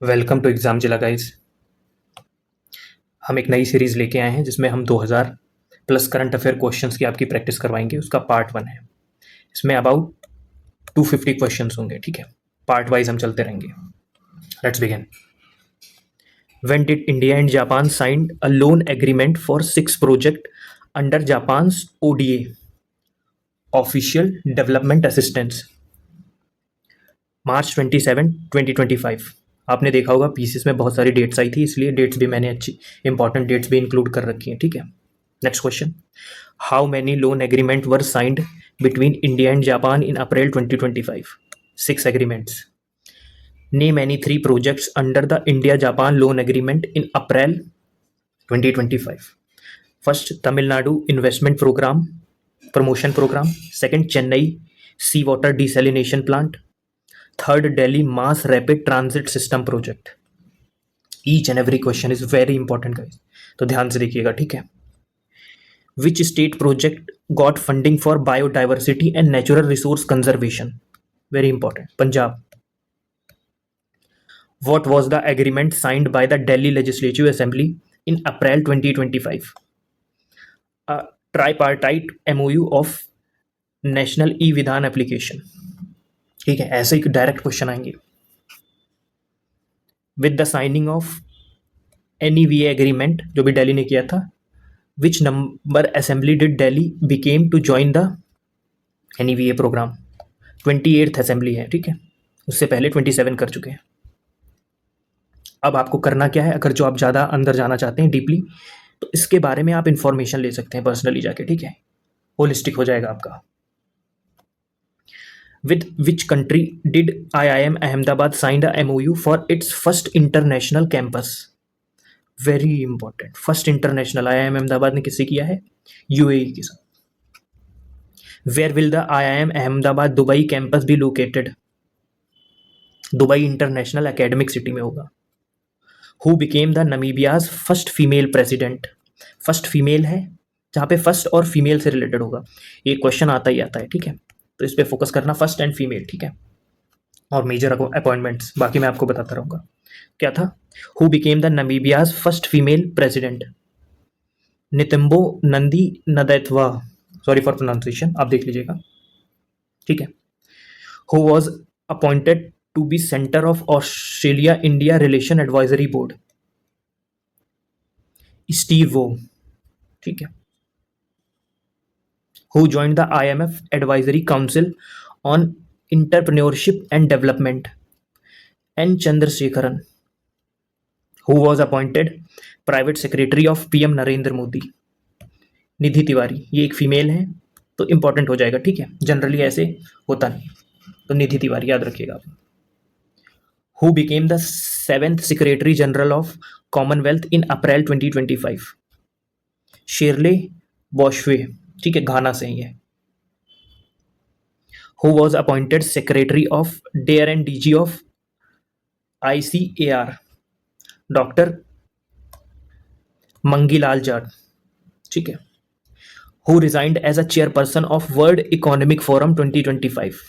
Welcome to exam जिला guys. हम एक नई सीरीज लेके आए हैं जिसमें हम 2000 प्लस करंट अफेयर क्वेश्चंस की आपकी प्रैक्टिस करवाएंगे। उसका पार्ट 1 है। इसमें अबाउट 250 क्वेश्चंस होंगे। ठीक है, पार्ट वाइज हम चलते रहेंगे। Let's begin. When did India and Japan signed a loan agreement for 6 project under Japan's ODA official development assistance? March 27 2025। आपने देखा होगा पीसीएस में बहुत सारी डेट्स आई थी, इसलिए डेट्स भी मैंने अच्छी इंपॉर्टेंट डेट्स भी इंक्लूड कर रखी हैं। ठीक है, next question. How many loan agreement were signed between India and Japan in April 2025? 6 agreements. Name any 3 projects under the India Japan loan agreement in April 2025. First, Tamil Nadu investment program promotion program. Second, Chennai sea water desalination plant. Third, Delhi mass rapid transit system project. Each and every question is very important guys, तो ध्यान से देखिएगा। ठीक है, which state project got funding for biodiversity and natural resource conservation? Very important, Punjab. What was the agreement signed by the Delhi Legislative Assembly in April 2025? A tripartite MOU of National E-विधान application. ठीक है, ऐसे ही direct question आएंगे. With the signing of NEVA agreement, जो भी दिल्ली ने किया था, which number assembly did Delhi became to join the NEVA programme? 28th assembly है. ठीक है, उससे पहले 27 कर चुके हैं. अब आपको करना क्या है, अगर जो आप ज़्यादा अंदर जाना चाहते हैं डीपली, तो इसके बारे में आप इंफॉर्मेशन ले सकते हैं पर्सनली जाके. ठीक है, होलिस्टिक हो जाएगा आपका. With which country did IIM Ahmedabad sign the MOU for its first international campus? Very important, first international IIM Ahmedabad ने किससे किया है? UAE के साथ. Where will the IIM Ahmedabad Dubai campus be located? Dubai International Academic City में होगा. Who became the Namibia's first female president? First female है, जहाँ पे फर्स्ट और फीमेल से रिलेटेड होगा. ये क्वेश्चन आता ही आता है. ठीक है, तो इस पर फोकस करना, फर्स्ट एंड फीमेल. ठीक है, और मेजर अपॉइंटमेंट्स बाकी मैं आपको बताता रहूँगा. क्या था? Who became the Namibia's first female president? Netumbo Nandi Ndaitwah. Sorry for pronunciation, आप देख लीजिएगा. ठीक है. Who was appointed to be centre of Australia India relation advisory board? Steve Waugh. ठीक है. Who joined the IMF advisory council on entrepreneurship and development? N Chandrasekaran. Who was appointed private secretary of PM Narendra Modi? Nidhi Tiwari. ये एक female है, तो important हो जाएगा. ठीक है, जनरली ऐसे होता नहीं, तो निधि तिवारी याद रखिएगा आप. Who became the 7th secretary general of Commonwealth in April 2025? Shirley Botchwey. ठीक है, घाना से ही है. Who was appointed secretary of DARE and DG of ICAR? Doctor Mangilal Jat. ठीक है. Who resigned as a chairperson of World Economic Forum 2025?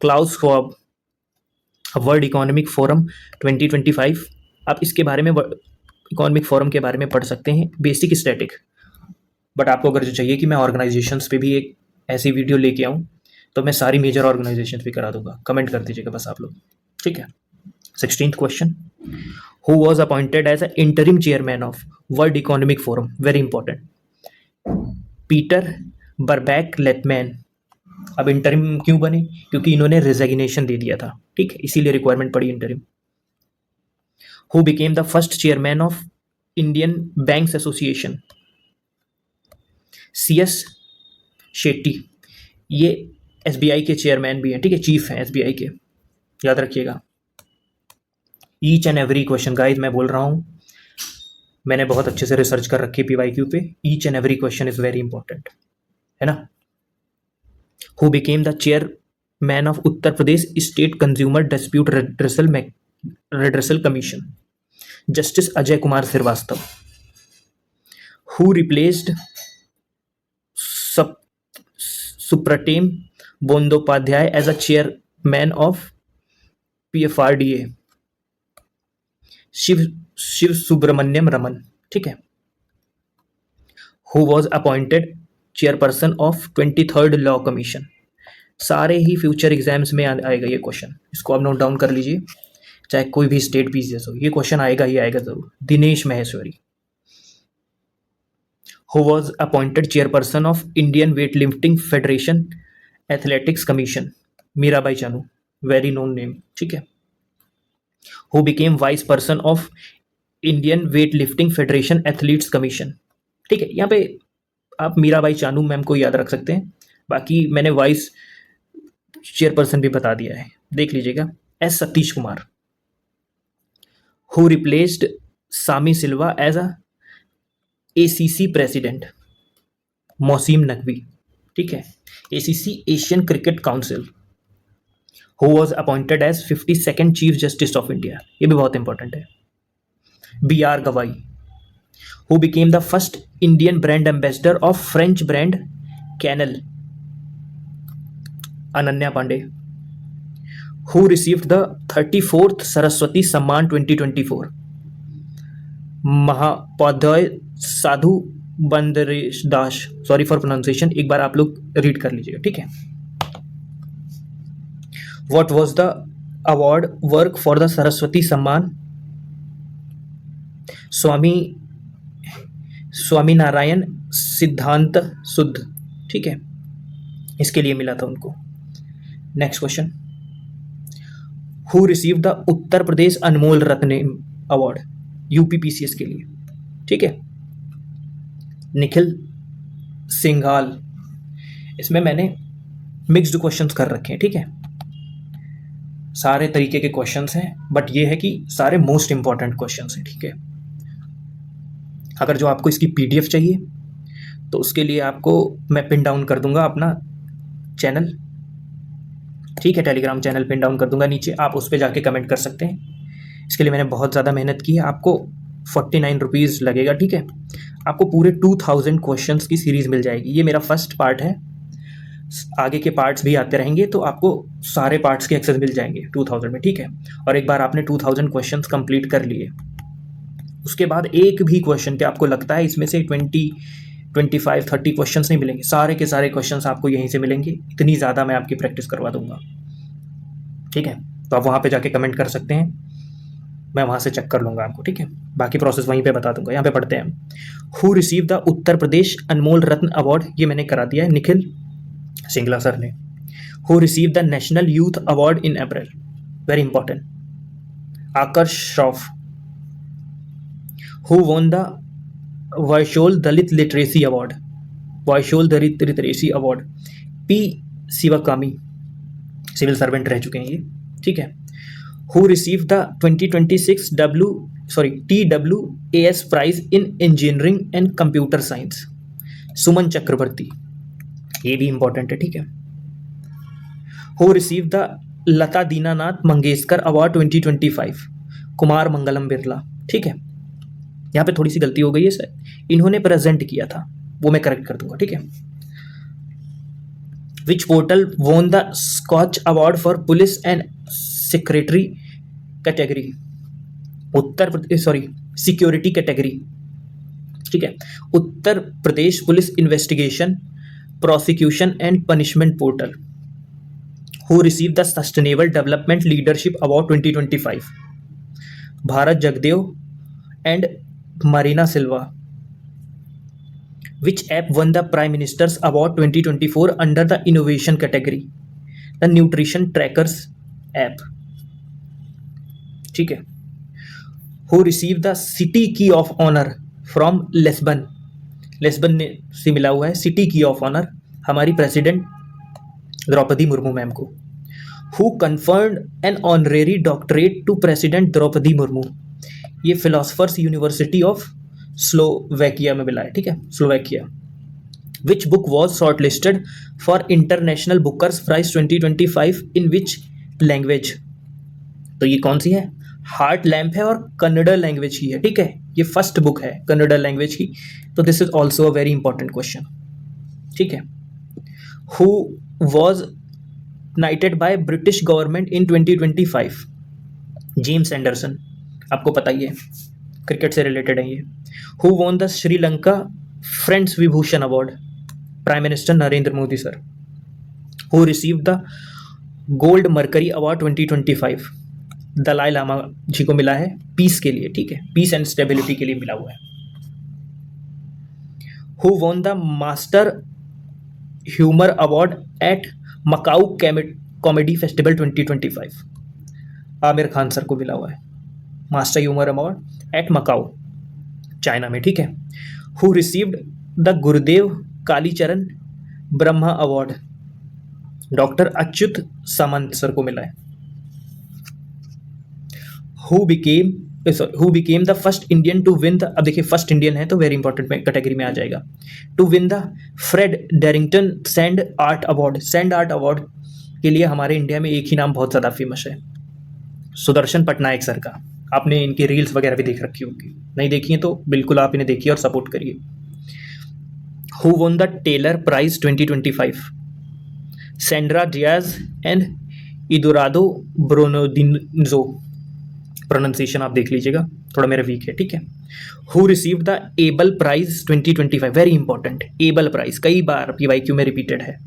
Klaus Schwab. World Economic Forum 2025, आप इसके बारे में इकोनॉमिक फोरम के बारे में पढ़ सकते हैं, बेसिक स्टैटिक. बट आपको अगर जो चाहिए कि मैं ऑर्गेनाइजेशंस पे भी एक ऐसी वीडियो लेके आऊँ, तो मैं सारी मेजर ऑर्गेनाइजेशंस भी करा दूंगा. कमेंट कर दीजिएगा बस आप लोग. ठीक है. 16th question. Who was appointed as a interim chairman of World Economic Forum? Very important. Peter Brabeck Letmathe. अब इंटरिम क्यों बने? क्योंकि इन्होंने रिजिग्नेशन दे दिया था. ठीक है, इसीलिए रिक्वायरमेंट पड़ी interim. Who became the first chairman of Indian banks association? CS Shetty. ये SBI के चेयरमैन भी हैं. ठीक है, चीफ हैं SBI के, याद रखिएगा. Each and every question guys, मैं बोल रहा हूँ, मैंने बहुत अच्छे से रिसर्च कर रखी है PYQ पे. Each and every question is very important, है ना. Who became the chairman of Uttar Pradesh state consumer dispute redressal commission? Justice Ajay Kumar Srivastava. Who replaced Supratim Bandopadhyay as a chairman of PFRDA? Shiv Shiv Subramaniam Raman, ठीक है। Who was appointed chairperson of 23rd law commission. सारे ही future exams में आएगा ये question, इसको आप नोट डाउन कर लीजिए, चाहे कोई भी स्टेट पीसीएस हो, ये क्वेश्चन आएगा ही आएगा जरूर। Dinesh Maheshwari. Who was appointed chairperson of Indian weight lifting federation athletics commission. Mirabai Chanu, very known name, ठीक है। Who became wise person of Indian weight lifting federation athletes commission, ठीक है। यहाँ पे आप मीराबाई चानू मैम को याद रख सकते हैं, बाकी मैंने वाइस चेयरपर्सन भी बता दिया है, देख लीजिएगा। S Satish Kumar. Who replaced Shammi Silva as a ACC president. Mohsin Naqvi, ठीक है। ACC Asian cricket council. Who was appointed as 52nd chief justice of India, ये भी बहुत इंपॉर्टेंट है। B R Gavai. Who became the first Indian brand ambassador of French brand Chanel. Ananya Pandey. Who received the 34th Saraswati Samman 2024। महापौध्य Sadhu Bhadresh Das, sorry for pronunciation, एक बार आप लोग read कर लीजिएगा, ठीक है। What was the award work for the Saraswati सम्मान। स्वामी नारायण सिद्धांत शुद्ध, ठीक है, इसके लिए मिला था उनको। Next question. Who receive the Uttar Pradesh Anmol Ratna award, UPPCS के लिए, ठीक है। निखिल सिंघाल। इसमें मैंने मिक्स्ड क्वेश्चंस कर रखे हैं, ठीक है। सारे तरीके के क्वेश्चंस हैं, बट ये है कि सारे मोस्ट इंपॉर्टेंट क्वेश्चंस हैं, ठीक है। अगर जो आपको इसकी पीडीएफ चाहिए तो उसके लिए आपको मैं पिन डाउन कर दूंगा अपना चैनल, ठीक है। टेलीग्राम चैनल पिन डाउन कर दूंगा नीचे, आप उस पर जाके कमेंट कर सकते हैं। इसके लिए मैंने बहुत ज़्यादा मेहनत की है, आपको 49 रुपीज़ लगेगा, ठीक है। आपको पूरे 2000 क्वेश्चंस की सीरीज़ मिल जाएगी। ये मेरा फर्स्ट पार्ट है, आगे के पार्ट्स भी आते रहेंगे, तो आपको सारे पार्ट्स के एक्सेस मिल जाएंगे 2000 में, ठीक है। और एक बार आपने 2000 क्वेश्चंस कंप्लीट कर लिए, उसके बाद एक भी क्वेश्चन के आपको लगता है इसमें से 20, 25, 30 क्वेश्चंस नहीं मिलेंगे, सारे के सारे क्वेश्चंस आपको यहीं से मिलेंगे। इतनी ज़्यादा मैं आपकी प्रैक्टिस करवा दूंगा, ठीक है। तो आप वहाँ पे जाके कमेंट कर सकते हैं, मैं वहाँ से चेक कर लूँगा आपको, ठीक है। बाकी प्रोसेस वहीं पे बता दूंगा। यहाँ पे पढ़ते हैं। Who receive the Uttar Pradesh Anmol Ratna award, ये मैंने करा दिया है, निखिल सिंगला सर ने। Who receive the national youth award in April, very important, Aakarsh Shroff. Who won the वायशोल दलित लिटरेसी अवार्ड, वायशोल Dalit literacy award, P Sivakami, civil servant रह चुके हैं ये, ठीक है। Who receive the 2026 TWAS prize in engineering and computer science, Suman Chakraborty, ये भी इंपॉर्टेंट है, ठीक है। Who receive the Lata Dinanath Mangeshkar award 2025, Kumar Mangalam Birla, ठीक है। यहाँ पे थोड़ी सी गलती हो गई है सर, इन्होंने प्रेजेंट किया था, वो मैं करेक्ट कर दूंगा, ठीक है। Which portal won the Skoch award for police and secretary category, Uttar Pradesh, sorry security category, ठीक है। Uttar Pradesh police investigation prosecution and punishment portal. Who receive the sustainable development leadership award 2025, Bharrat Jagdeo and Marina Silva. Which app won the prime minister's award 2024 under the innovation category, the nutrition trackers app, ठीक है। Who receive the city की of honour from Lisbon, Lisbon से मिला हुआ है city की of honour हमारी president Droupadi Murmu ma'am को। Who conferred an honorary doctorate to president Droupadi Murmu, ये फिलोसफर्स यूनिवर्सिटी ऑफ स्लोवेकिया में मिला है, ठीक है, Slovakia. Which book was shortlisted for international bookers prize 2025 in which language, तो ये कौन सी है, हार्ट लैम्प है और कन्नड़ लैंग्वेज की है, ठीक है। ये फर्स्ट बुक है कन्नड़ लैंग्वेज की, तो this is also a very important question, ठीक है। Who was knighted by British government in 2025, James Anderson, आपको पता ही है, क्रिकेट से रिलेटेड है ये। Who won the Sri Lanka friends Vibhushan award? Prime minister Narendra Modi sir. Who receive the gold Mercury award 2025? Dalai Lama ji को मिला है पीस के लिए, ठीक है, पीस एंड स्टेबिलिटी के लिए मिला हुआ है। Who won the master humour award at Macau comedy festival 2025? Aamir Khan sir को मिला हुआ है master humour award at Macau, China में, ठीक है। Who received the Gurudev Kalicharan Brahma award? Doctor Achyuta Samanta sir को मिला है। Who became the first Indian to win the, अब देखिए फर्स्ट इंडियन है तो वेरी इंपॉर्टेंट कैटेगरी में आ जाएगा, to win the Fred Darrington sand art award? Sand art award के लिए हमारे इंडिया में एक ही नाम बहुत ज़्यादा फेमस है, सुदर्शन पटनायक सर का। आपने इनकी रील्स वगैरह भी देख रखी होगी, नहीं देखी है तो बिल्कुल आप इन्हें देखिए और सपोर्ट करिए। Who won the Tyler prize 2025? Sandra Diaz and Eduardo Brondizio, pronunciation आप देख लीजिएगा, थोड़ा मेरा वीक है, ठीक है। Who received the Abel prize 2025? Very important, Abel prize कई बार PYQ में रिपीटेड है।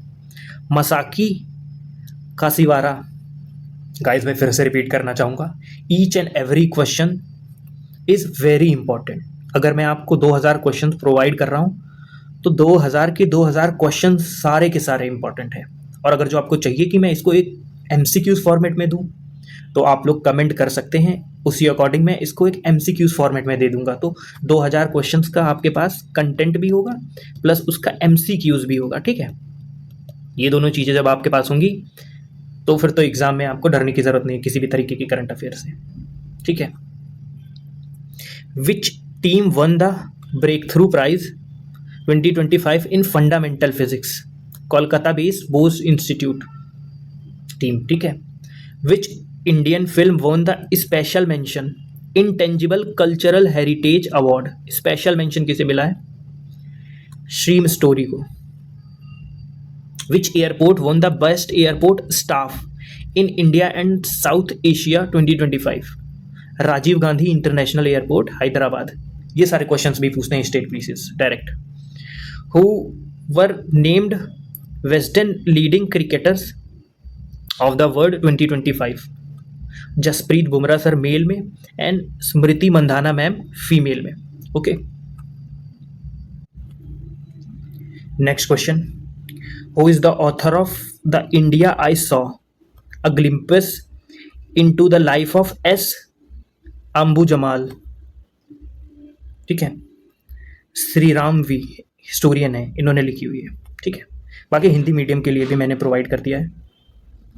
मसाकी कासीवारा। गाइस मैं फिर से रिपीट करना चाहूँगा, each and every question is very important. अगर मैं आपको 2000 क्वेश्चन प्रोवाइड कर रहा हूँ तो 2000 के 2000 क्वेश्चन सारे के सारे इंपॉर्टेंट हैं। और अगर जो आपको चाहिए कि मैं इसको एक MCQs फॉर्मेट में दूँ तो आप लोग कमेंट कर सकते हैं, उसी अकॉर्डिंग मैं इसको एक MCQs फॉर्मेट में दे दूंगा। तो 2000 क्वेश्चंस का आपके पास कंटेंट भी होगा प्लस उसका MCQs भी होगा, ठीक है। ये दोनों चीज़ें जब आपके पास होंगी तो फिर तो एग्ज़ाम में आपको डरने की ज़रूरत नहीं है किसी भी तरीके की करंट अफेयर से, ठीक है। Which team won the breakthrough prize 2025 in fundamental physics? Kolkata based Bose institute team, ठीक है। Which Indian film won the special mention intangible cultural heritage award? Special mention किसे मिला है? श्रीम स्टोरी को। Which airport won the best airport staff in India and South Asia 2025? Rajiv Gandhi international airport Hyderabad. ये सारे questions भी पूछते हैं state PCS direct. Who were named Wisden leading cricketers of the world 2025? Jasprit Bumrah sir male में and Smriti Mandhana ma'am female में, okay. Next question, who is the author of the India I saw a glimpse into the life of S Ambujammal? ठीक है, Shri Ram we historian है, इन्होंने लिखी हुई है, ठीक है। बाकी हिंदी मीडियम के लिए भी मैंने प्रोवाइड कर दिया है,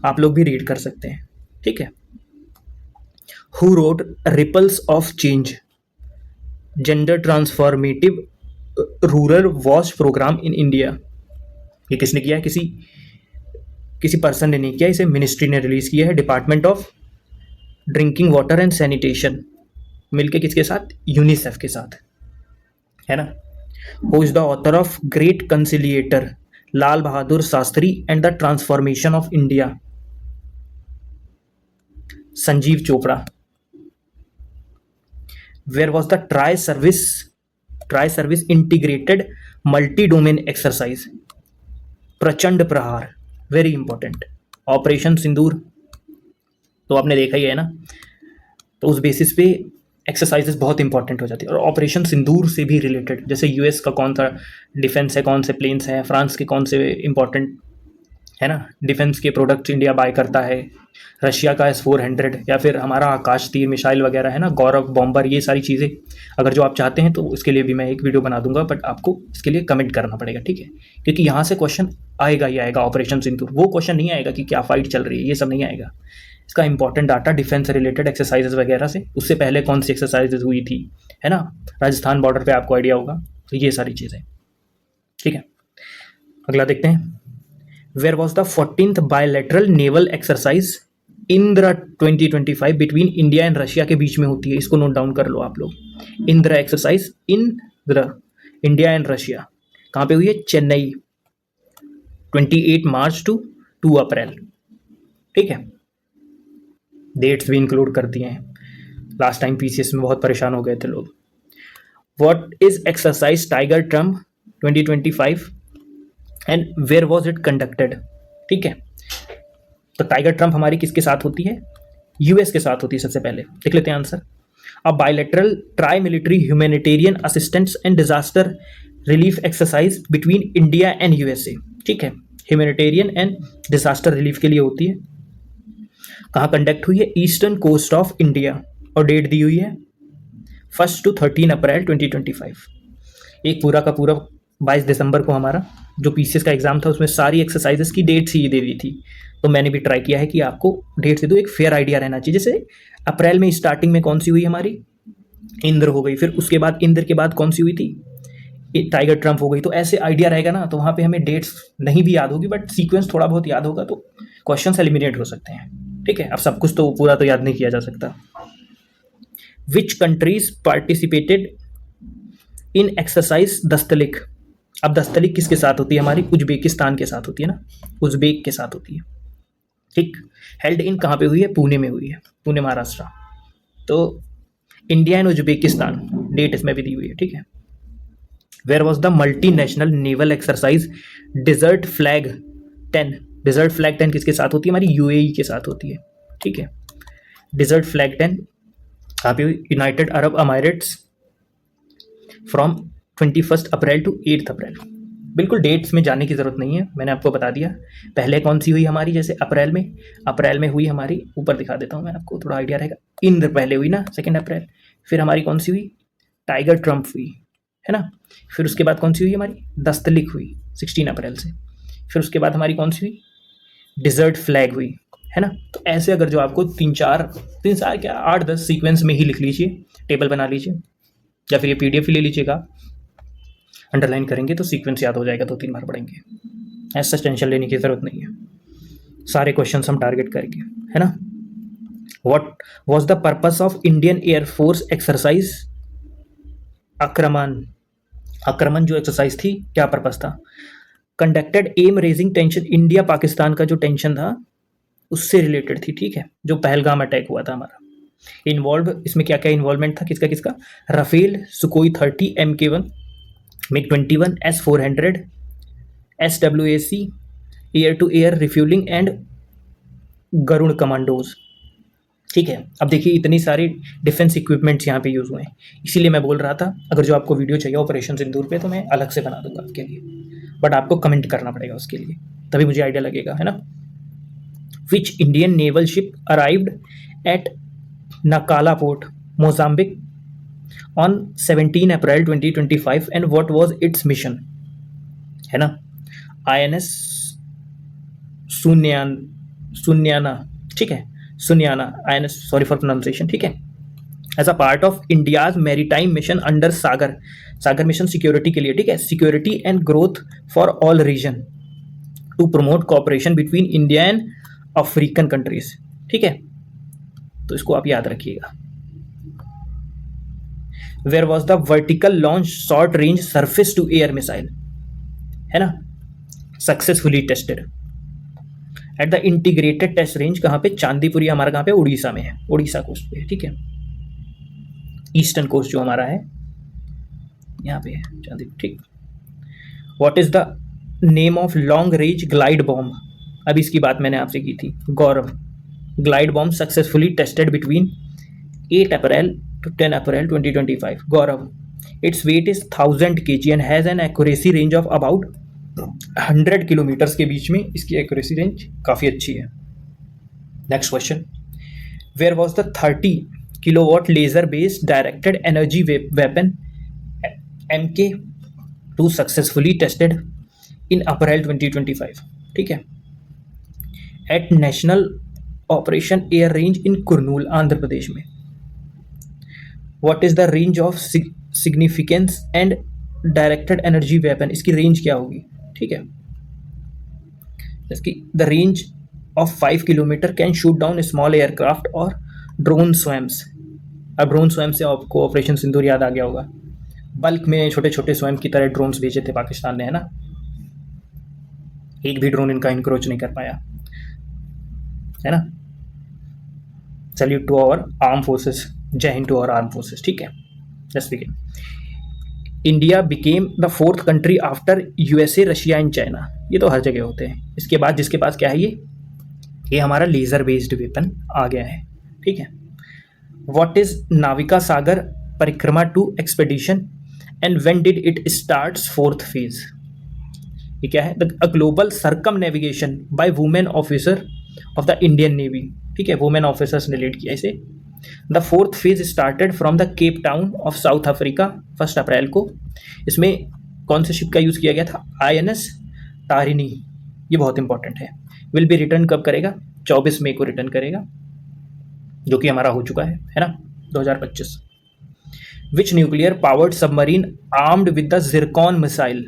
आप लोग भी रीड कर सकते हैं, ठीक है। Who wrote ripples of change gender transformative rural wash programme in India? ये किसने किया है? किसी पर्सन ने नहीं किया, इसे मिनिस्ट्री ने रिलीज किया है, department of drinking water and sanitation मिलके किसके साथ? यूनिसेफ के साथ, है ना। Who is the author of great conciliator Lal Bahadur Shastri and the transformation of India? Sanjeev Chopra. Where was the tri service integrated multi domain exercise? Prachand Prahar, very important. Operation सिंदूर तो आपने देखा ही है ना, तो उस बेसिस पे एक्सरसाइजेस बहुत इंपॉर्टेंट हो जाती है। और ऑपरेशन सिंदूर से भी रिलेटेड, जैसे यूएस का कौन सा डिफेंस है, कौन से प्लेन्स हैं, फ्रांस के कौन से इंपॉर्टेंट है ना डिफेंस के प्रोडक्ट्स इंडिया बाय करता है, रशिया का S-400 या फिर हमारा आकाश तीर मिसाइल वगैरह है ना, गौरव बॉम्बर, ये सारी चीज़ें अगर जो आप चाहते हैं तो इसके लिए भी मैं एक वीडियो बना दूंगा, बट आपको इसके लिए कमेंट करना पड़ेगा, ठीक है। क्योंकि यहाँ से क्वेश्चन आएगा ही आएगा ऑपरेशन सिंदूर, वो क्वेश्चन नहीं आएगा कि क्या फाइट चल रही है, ये सब नहीं आएगा। इसका important data defence related exercises वगैरह से, उससे पहले कौन सी एक्सरसाइजेज हुई थी, है ना, राजस्थान बॉर्डर पे आपको आइडिया होगा, तो ये सारी चीज़ें, ठीक है। अगला देखते हैं, where was the 14th bilateral naval exercise Indra 2025 between India and Russia के बीच में होती है? इसको नोट डाउन कर लो आप लोग। Indra exercise, Indra, India and Russia, कहाँ पे हुई है? चेन्नई, 28 मार्च टू 2 अप्रैल, ठीक है। डेट्स भी इंक्लूड कर दिए हैं। लास्ट टाइम पीसीएस में बहुत परेशान हो गए थे लोग। What is exercise tiger triumph 2025 and where was it conducted? ठीक है, तो टाइगर ट्रम्प हमारी किसके साथ होती है? यूएस के साथ होती है। सबसे पहले देख लेते हैं answer. A bilateral try military humanitarian assistance and disaster relief exercise between India and USA. ठीक है, ह्यूमैनिटेरियन एंड डिजास्टर रिलीफ के लिए होती है। कहाँ कंडक्ट हुई है? ईस्टर्न कोस्ट ऑफ इंडिया, और डेट दी हुई है 1 to 13 अप्रैल 2025। एक पूरा का पूरा 22 दिसंबर को हमारा जो पीसीएस का एग्जाम था उसमें सारी एक्सरसाइजेस की डेट्स ही दे दी थी। तो मैंने भी ट्राई किया है कि आपको डेट से दो, एक फेयर आइडिया रहना चाहिए। जैसे अप्रैल में स्टार्टिंग में कौन सी हुई हमारी? इंद्र हो गई, फिर उसके बाद इंद्र के बाद कौन सी हुई थी? टाइगर ट्रम्प हो गई। तो ऐसे आइडिया रहेगा ना, तो वहाँ पे हमें डेट्स नहीं भी याद होगी बट सीक्वेंस थोड़ा बहुत याद होगा तो क्वेश्चन एलिमिनेट हो सकते हैं। ठीक है, अब सब कुछ तो पूरा तो याद नहीं किया जा सकता। Which countries participated in exercise Dustlik? अब दस्तलिक किसके साथ होती है हमारी? उज्बेकिस्तान के साथ होती है ना, उज्बेक के साथ होती है। ठीक, हेल्ड इन कहाँ पे हुई है? पुणे में हुई है, पुणे महाराष्ट्र। तो इंडिया एंड उज्बेकिस्तान, डेट इसमें भी दी हुई है। ठीक है, where was the multinational naval exercise desert flag 10? Desert flag 10 किसके साथ होती है हमारी? यूएई के साथ होती है। ठीक है, डिजर्ट फ्लैग 10 कहाँ पे हुई? United Arab Emirates from 21 April to 8 April. बिल्कुल डेट्स में जाने की ज़रूरत नहीं है, मैंने आपको बता दिया। पहले कौन सी हुई हमारी? जैसे अप्रैल में हुई हमारी, ऊपर दिखा देता हूँ मैं आपको, थोड़ा आइडिया रहेगा। इंद्र पहले हुई ना, 2 अप्रैल। फिर हमारी कौन सी हुई? टाइगर ट्रम्प हुई, है ना। फिर उसके बाद कौन सी हुई हमारी? दस्तलिक हुई 16 अप्रैल से। फिर उसके बाद हमारी कौन सी हुई? डिजर्ट फ्लैग हुई, है ना। तो ऐसे अगर जो आपको 3-4 क्या 8-10 सीक्वेंस में ही लिख लीजिए, टेबल बना लीजिए, या फिर ये पीडीएफ ले लीजिएगा, अंडरलाइन करेंगे तो सीक्वेंस याद हो जाएगा, 2-3 बार पढ़ेंगे। ऐसा टेंशन लेने की ज़रूरत नहीं है, सारे क्वेश्चन हम टारगेट करेंगे, है ना। What was the purpose of Indian air force exercise Aakraman जो एक्सरसाइज थी, क्या पर्पस था? Conducted amid raising tension, India Pakistan का जो टेंशन था उससे रिलेटेड थी। ठीक है, जो पहलगाम अटैक हुआ था हमारा। इन्वॉल्व, इसमें क्या क्या इन्वॉल्वमेंट था, किसका किसका? Rafale, Sukhoi 30, MK1, MiG-21, S-400, SWAC, air to air refuelling and Garud commandos. ठीक है, अब देखिए इतनी सारी डिफेंस इक्विपमेंट्स यहाँ पे यूज़ हुए हैं, इसीलिए मैं बोल रहा था अगर जो आपको वीडियो चाहिए ऑपरेशन सिंदूर पे तो मैं अलग से बना दूंगा आपके लिए, बट आपको कमेंट करना पड़ेगा उसके लिए, तभी मुझे आइडिया लगेगा, है ना। Which Indian naval ship arrived at Nacala port, Mozambique on 17 April 2025 and what was its mission? है ना, INS सुन्याना। ठीक है, Sunayna INS, sorry for pronunciation. ठीक है, as a part of India's maritime mission under Sagar mission security के लिए। ठीक है, security and growth for all region to promote cooperation between India and African countries. ठीक है, तो इसको आप याद रखिएगा। Where was the vertical launch short range surface to air missile, है ना, successfully tested at the integrated test range. कहाँ पे? चांदीपुरी हमारा कहाँ पे? उड़ीसा में है, उड़ीसा कोस्ट पे। ठीक है, ईस्टर्न कोस्ट जो हमारा है यहाँ पे है चांदीपुर। ठीक, what is the name of long range glide bomb? अब इसकी बात मैंने आपसे की थी, Gaurav. Glide bomb successfully tested between 8 April to 10 April 2025। Gaurav, its weight is 1000 kg and has an accuracy range of about 100 kilometres के बीच में इसकी एक्यूरेसी रेंज काफ़ी अच्छी है। Next question, where was the 30 kilowatt laser based directed energy weapon MK2 successfully tested in April 2025। ठीक है, at national operation air range in Kurnool, Andhra Pradesh में। What is the range of significance and directed energy weapon, इसकी range क्या होगी? ठीक है, इसकी the range of 5 kilometre can shoot down small aircraft और ड्रोन स्वैम्स। अब ड्रोन स्वैम से आपको ऑपरेशन सिंदूर याद आ गया होगा, बल्क में छोटे छोटे स्वैम की तरह ड्रोन्स भेजे थे पाकिस्तान ने, है ना। एक भी ड्रोन इनका इंक्रोच नहीं कर पाया, है ना। Salute to our arm forces जय हिंद टू आवर आर्म फोर्सेस। ठीक है, let's begin. India became the fourth country after USA, Russia and China. ये तो हर जगह होते हैं। इसके बाद जिसके पास क्या है, ये हमारा लेजर बेस्ड वेपन आ गया है। ठीक है। What is Navika Sagar Parikrama two expedition and when did it starts fourth phase? ये क्या है? A global circumnavigation by women officer of the Indian navy. ठीक है, वुमेन ऑफिसर्स ने लीड किया इसे। The fourth phase started from the Cape Town of South Africa 1 April को। इसमें कौन से शिप का यूज़ किया गया था? INS तारिणी। ये बहुत इंपॉर्टेंट है। विल बी रिटर्न कब करेगा? 24 मई को रिटर्न करेगा, जो कि हमारा हो चुका है ना, 2025। Which nuclear powered submarine armed with the Zircon missile,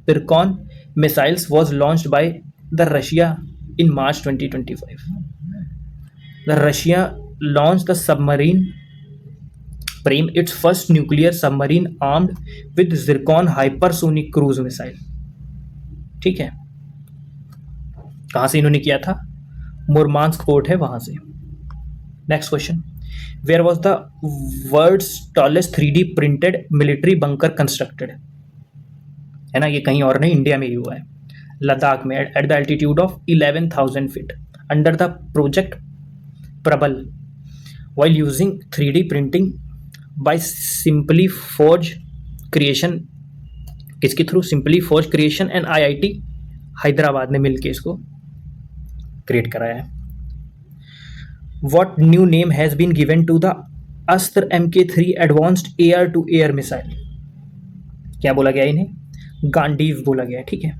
Zircon missiles was launched by the Russia in March 2025. The Russia launched the submarine Prem, its first nuclear submarine armed with Zircon hypersonic cruise missile. ठीक है, कहाँ से इन्होंने किया था? मुरमांस्क port है वहाँ से। Next question, where was the world's tallest 3D printed military bunker constructed? है ना, ये कहीं और नहीं, इंडिया में ही हुआ है, लद्दाख में, at the altitude of 11,000 feet under the project Prabal, while using 3D printing by Simpliforge creation. किसके थ्रू? Simpliforge creation and IIT Hyderabad ने मिलकर इसको क्रिएट कराया है। What new name has been given to the Astra MK3 advanced air to air missile? क्या बोला गया इन्हें? गांडीव बोला गया है। ठीक है।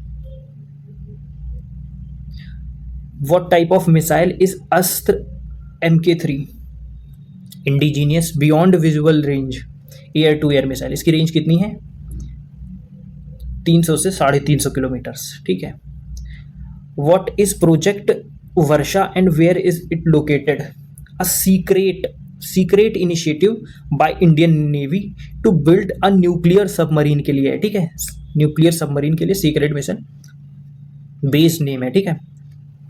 What type of missile is Astra MK3? Indigenous beyond visual range air to air missile. इसकी रेंज कितनी है? 300 से 350 किलोमीटर्स। ठीक है। What is project Varsha and where is it located? A secret initiative by Indian navy to build a nuclear submarine के लिए है। ठीक है, न्यूक्लियर सबमरीन के लिए सीक्रेट मिशन बेस नेम है। ठीक है,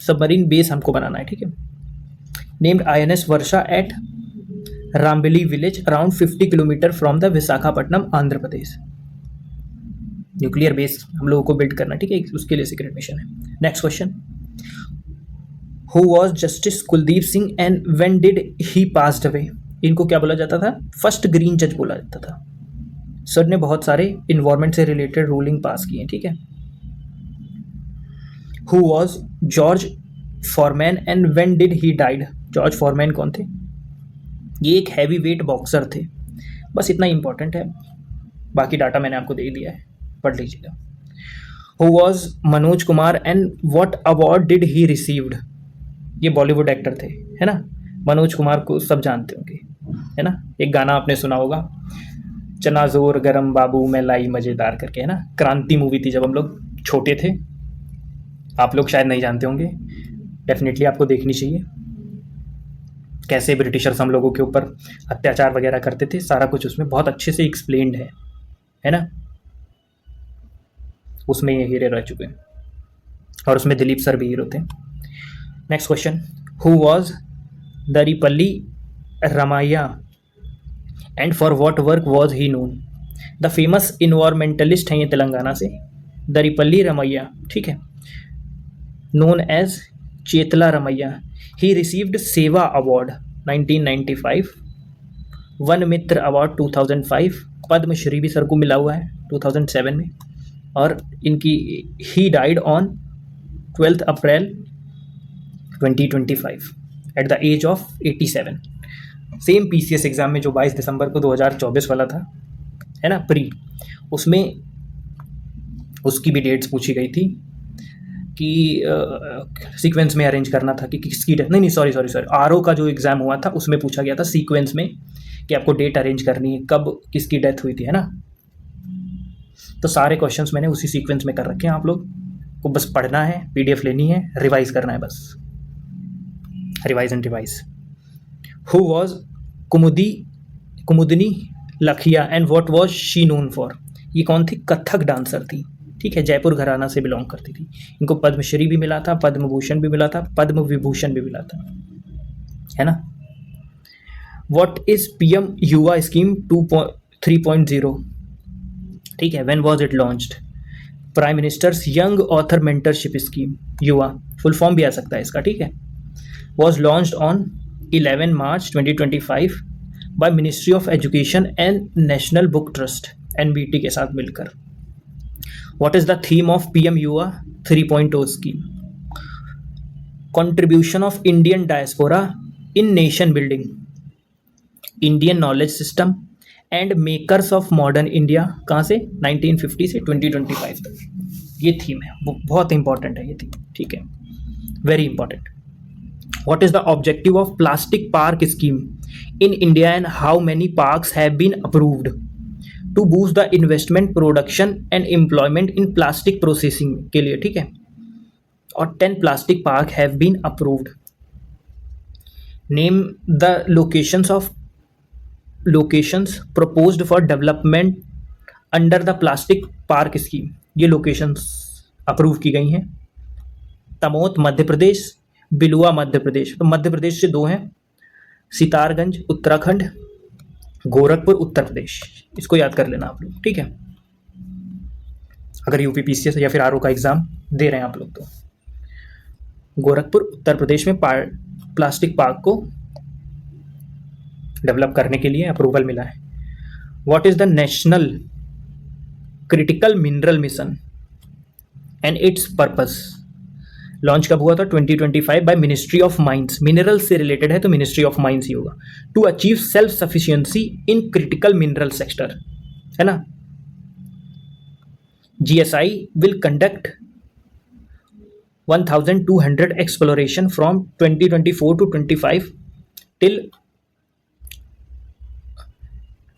सबमरीन बेस हमको बनाना है। ठीक है। Named INS Varsha at Rambilli village around 50 kilometre from the Visakhapatnam, Andhra Pradesh. Nuclear base हम लोगों को बिल्ड करना है। ठीक है, उसके लिए सीक्रेट मिशन है। Next question, who was justice Kuldeep Singh and when did he passed away? इनको क्या बोला जाता था? फर्स्ट ग्रीन जज बोला जाता था। सर ने बहुत सारे इन्वायरमेंट से रिलेटेड रूलिंग पास किए। ठीक है। Who was George Foreman and when did he died? George Foreman कौन थे? ये एक हैवी वेट बॉक्सर थे। बस इतना इंपॉर्टेंट है, बाकी डाटा मैंने आपको दे दिया है, पढ़ लीजिएगा। Who was Manoj Kumar and what award did he received? ये बॉलीवुड एक्टर थे, है ना। मनोज कुमार को सब जानते होंगे, है ना। एक गाना आपने सुना होगा, चना जोर गरम बाबू मैं लाई मज़ेदार करके, है ना। क्रांति मूवी थी जब हम लोग छोटे थे। आप लोग शायद नहीं जानते होंगे, डेफिनेटली आपको देखनी चाहिए। कैसे ब्रिटिशर्स हम लोगों के ऊपर अत्याचार वगैरह करते थे, सारा कुछ उसमें बहुत अच्छे से एक्सप्लेन्ड है ना। उसमें ये हीरे रह चुके हैं और उसमें दिलीप सर भी हीरो थे। Next question, who was Daripalli Ramaiah and for what work was he known? The famous environmentalist हैं ये तेलंगाना से, दरीपल्ली रामैया। ठीक है, known as Chetla Ramaiah. He received Seva award 1995, Vana Mitra award 2005, Padma Shri भी सर को मिला हुआ है 2007 में, और इनकी he died on 12 April 2025 at the age of 87। Same PCS exam में जो 22 दिसंबर को 2024 वाला था, है ना, प्री, उसमें उसकी भी डेट्स पूछी गई थी कि सीक्वेंस में अरेंज करना था कि किसकी डेट, नहीं सॉरी RO का जो एग्ज़ाम हुआ था उसमें पूछा गया था सीक्वेंस में कि आपको डेट अरेंज करनी है, कब किसकी डेथ हुई थी, है ना। तो सारे क्वेश्चंस मैंने उसी सीक्वेंस में कर रखे हैं। आप लोग को बस पढ़ना है, PDF लेनी है, रिवाइज करना है, बस revise and revise. Who was कुमुदनी लखिया and what was she known for? ये कौन थी? कथक डांसर थी। ठीक है, जयपुर घराना से बिलोंग करती थी। इनको पद्मश्री भी मिला था, पद्म भूषण भी मिला था, पद्म विभूषण भी मिला था, है ना। व्हाट इज पीएम युवा स्कीम 3.0? ठीक है, when was it launched? Prime ministers young author mentorship scheme, युवा फुल फॉर्म भी आ सकता है इसका, ठीक है। Was launched on 11 March 2025 by ministry of education and national book trust NBT के साथ मिलकर। What is the theme of PM युवा 3.0 scheme? Contribution of Indian diaspora in nation building, Indian knowledge system and makers of modern India. कहाँ से? 1950 से 2025 तक ये theme है, वो बहुत इंपॉर्टेंट है ये थीम, ठीक है, very important. What is the objective of plastic park scheme in India and how many parks have been approved? To boost the investment, production and employment in plastic processing के लिए, ठीक है। और 10 plastic park have been approved. Name the locations proposed for development under the plastic park scheme. ये locations approve की गई हैं। तमोत मध्य प्रदेश, बिलुआ मध्य प्रदेश। तो मध्य प्रदेश से 2 हैं, सितारगंज उत्तराखंड, गोरखपुर उत्तर प्रदेश। इसको याद कर लेना आप लोग, ठीक है, अगर यूपीपीसीएस या फिर आरओ का एग्जाम दे रहे हैं आप लोग तो। गोरखपुर उत्तर प्रदेश में प्लास्टिक पार्क को डेवलप करने के लिए अप्रूवल मिला है। What is the national critical mineral mission and its purpose? Launch कब हुआ था? 2025 by ministry of mines. Mineral से रिलेटेड है तो मिनिस्ट्री ऑफ माइंस ही होगा। To achieve self sufficiency in critical mineral sector, है ना। GSI will conduct 1200 exploration from 2024 to 25 till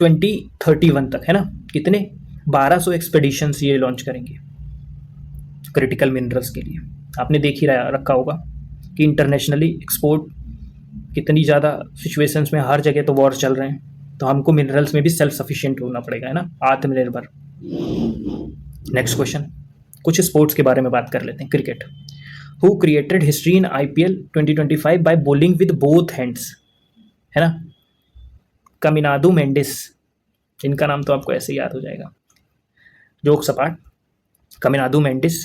2031 तक, है ना। कितने? 1200 एक्सपेडिशंस ये लॉन्च करेंगे क्रिटिकल मिनरल्स के लिए। आपने देख ही रखा होगा कि इंटरनेशनली एक्सपोर्ट कितनी ज़्यादा सिचुएशंस में, हर जगह तो वॉर चल रहे हैं, तो हमको मिनरल्स में भी सेल्फ सफिशिएंट होना पड़ेगा, है ना, आत्मनिर्भर। नेक्स्ट क्वेश्चन, कुछ स्पोर्ट्स के बारे में बात कर लेते हैं। Cricket. Who created history in IPL 2025 by bowling with both hands, है ना। कमिनाडू मेंडिस, इनका नाम तो आपको ऐसे याद हो जाएगा, जोक सपाट। कमिनाडू मेंडिस,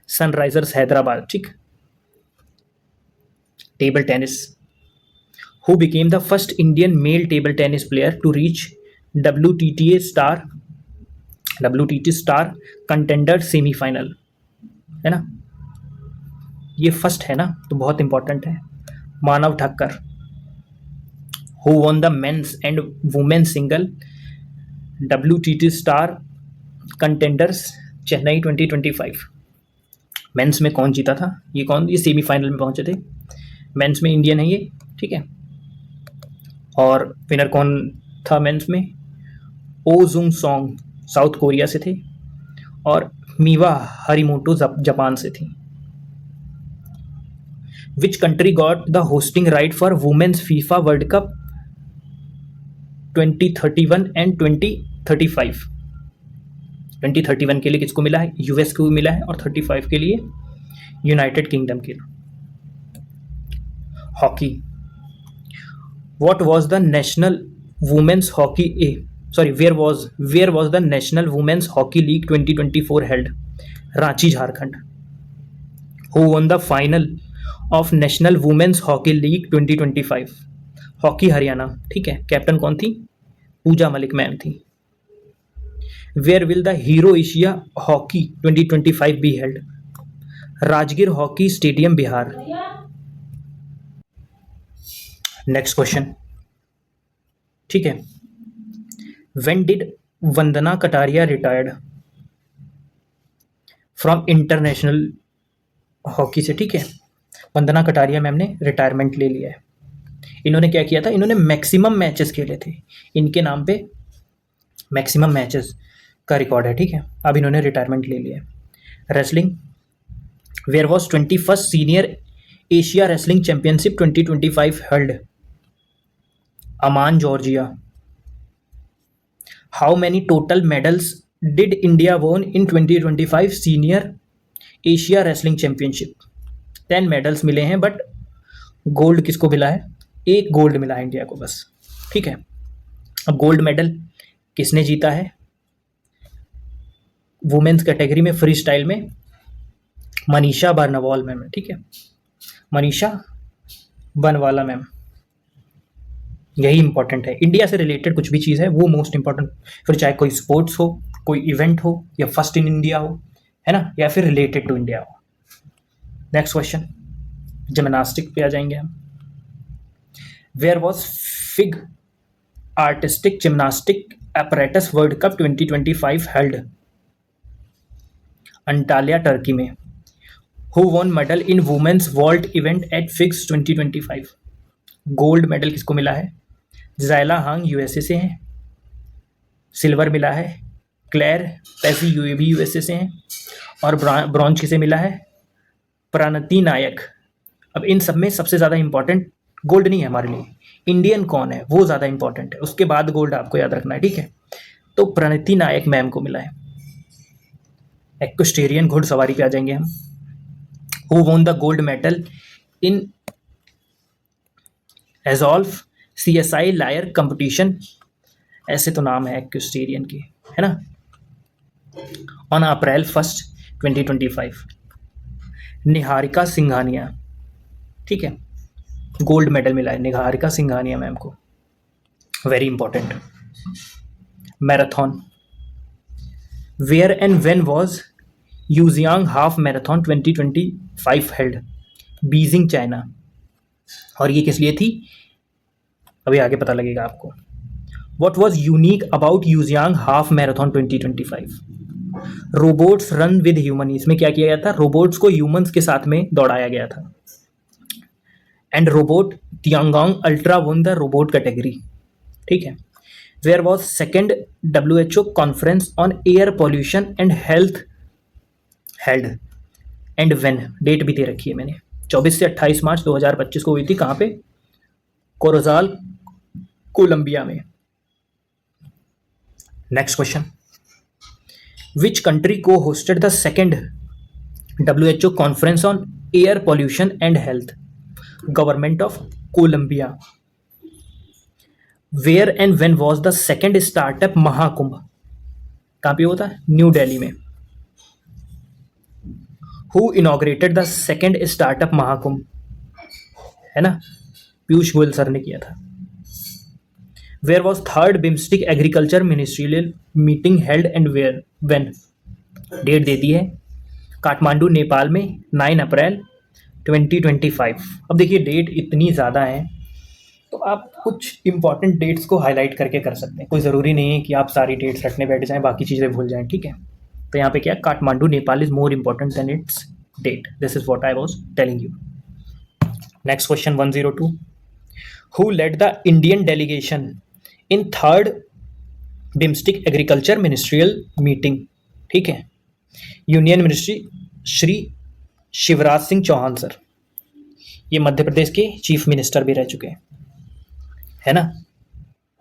सनराइजर्स हैदराबाद, ठीक। Table tennis. Who became the first Indian male table tennis player to reach WTT star contender semifinal, है ना। ये फर्स्ट है ना, तो बहुत इंपॉर्टेंट है। Manav Thakkar. Who won the men's and women single WTT star contenders Chennai 2025। Men's में कौन जीता था? ये कौन? ये सेमीफाइनल में पहुंचे थे। मेंस में इंडियन है ये, ठीक है। और विनर कौन था मेंस में? Oh Jung Song South Korea से थे और मीवा हरिमोटो जापान से थी। Which country got the hosting right for women's FIFA world cup 2031 and 2035? 2031 के लिए किसको मिला है? यूएस को मिला है, और 35 के लिए यूनाइटेड किंगडम के। Hockey. What was the national women's hockey where was the national women's hockey league 2024 held? Ranchi, Jharkhand. Who won the final of national women's hockey league 2025? Hockey Haryana, ठीक है। कैप्टन कौन थी? पूजा मलिक मैम थी। Where will the hero Asia hockey 2025 be held? Rajgir hockey stadium, Bihar. Next question, ठीक है। When did Vandana Kataria retired from international hockey से? ठीक है, वंदना कटारिया मैम ने रिटायरमेंट ले लिया है। इन्होंने क्या किया था? इन्होंने मैक्सिमम मैचेस खेले थे, इनके नाम पे मैक्सिमम मैचेस का रिकॉर्ड है, ठीक है। अब इन्होंने रिटायरमेंट ले लिया है। Wrestling. Where was 21st senior Asia wrestling championship 2025 held? Amman, Georgia. How many total medals did India won in 2025 senior Asia wrestling championship? 10 medals मिले हैं, बट गोल्ड किसको मिला है? एक गोल्ड मिला है इंडिया को बस, ठीक है। अब गोल्ड मेडल किसने जीता है वुमेन्स कैटेगरी में फ्री स्टाइल में? मनीषा बर्नवाल मैम है, ठीक है, मनीषा बनवाला मैम। यही इंपॉर्टेंट है, इंडिया से रिलेटेड कुछ भी चीज़ है वो मोस्ट इंपॉर्टेंट, फिर चाहे कोई स्पोर्ट्स हो, कोई इवेंट हो, या फर्स्ट इन इंडिया हो, है ना, या फिर रिलेटेड टू इंडिया हो। नेक्स्ट क्वेश्चन, जिमनास्टिक पे आ जाएंगे हम। Where was FIG artistic gymnastic apparatus world cup 2025 held? Antalya Turkey में। Who won medal in women's vault event at FIGs 2025? Gold medal किसको मिला है? ज़ायला हांग यूएसए से हैं, सिल्वर मिला है क्लेयर पैसी यूएबी यूएसए से हैं, और ब्रॉन्ज किसे मिला है? प्रणति नायक। अब इन सब में सबसे ज़्यादा इंपॉर्टेंट गोल्ड नहीं है हमारे लिए, इंडियन कौन है वो ज़्यादा इंपॉर्टेंट है, उसके बाद गोल्ड आपको याद रखना है, ठीक है। तो प्रणति नायक मैम को मिला है। एक्वेस्टेरियन घुड़सवारी पे आ जाएंगे हम। Who won the gold medal in एजॉल्फ CSI लायर कंपटीशन? ऐसे तो नाम है एक्वेस्टेरियन के, है ना। ऑन अप्रैल 1 2025 निहारिका सिंघानिया, ठीक है, गोल्ड मेडल मिला है निहारिका सिंघानिया मैम को, very important. Marathon, where and when was Yizhuang half marathon 2025 held? Beijing China. और ये किस लिए थी अभी आगे पता लगेगा आपको। What was unique about Yizhuang half marathon 2025? Robots run with human, इसमें क्या किया गया था, रोबोट्स को ह्यूमंस के साथ में दौड़ाया गया था। And robot Tiangong ultra one the robot category, ठीक है। Where was second WHO conference on air pollution and health held and when? Date भी दे रखी है मैंने, 24 से 28 मार्च 2025 को हुई थी। कहाँ पे? कोरोजाल कोलंबिया में। नेक्स्ट क्वेश्चन, विच कंट्री को hosted the second WHO conference on air pollution and health? Government of Colombia. Where and when was the second startup Mahakumbh? कहाँ पे होता है? न्यू दिल्ली में। Who inaugurated the second startup Mahakumbh? है ना, Piyush Goyal sir ने किया था। Where was third BIMSTEC agriculture ministerial meeting held and where when? Date दे दी है, काठमांडू नेपाल में 9 अप्रैल 2025। अब देखिए डेट इतनी ज़्यादा है तो आप कुछ इंपॉर्टेंट डेट्स को हाईलाइट करके कर सकते हैं, कोई ज़रूरी नहीं है कि आप सारी डेट्स रटने बैठ जाएं बाकी चीज़ें भूल जाएं, ठीक है। तो यहाँ पे क्या, Kathmandu Nepal is more important than its date, this is what I was telling you. Next question 102, who led the Indian delegation in third BIMSTEC agriculture ministerial meeting? ठीक है, union ministry Shri Shivraj Singh Chouhan sir, ये मध्य प्रदेश के चीफ मिनिस्टर भी रह चुके हैं, है ना।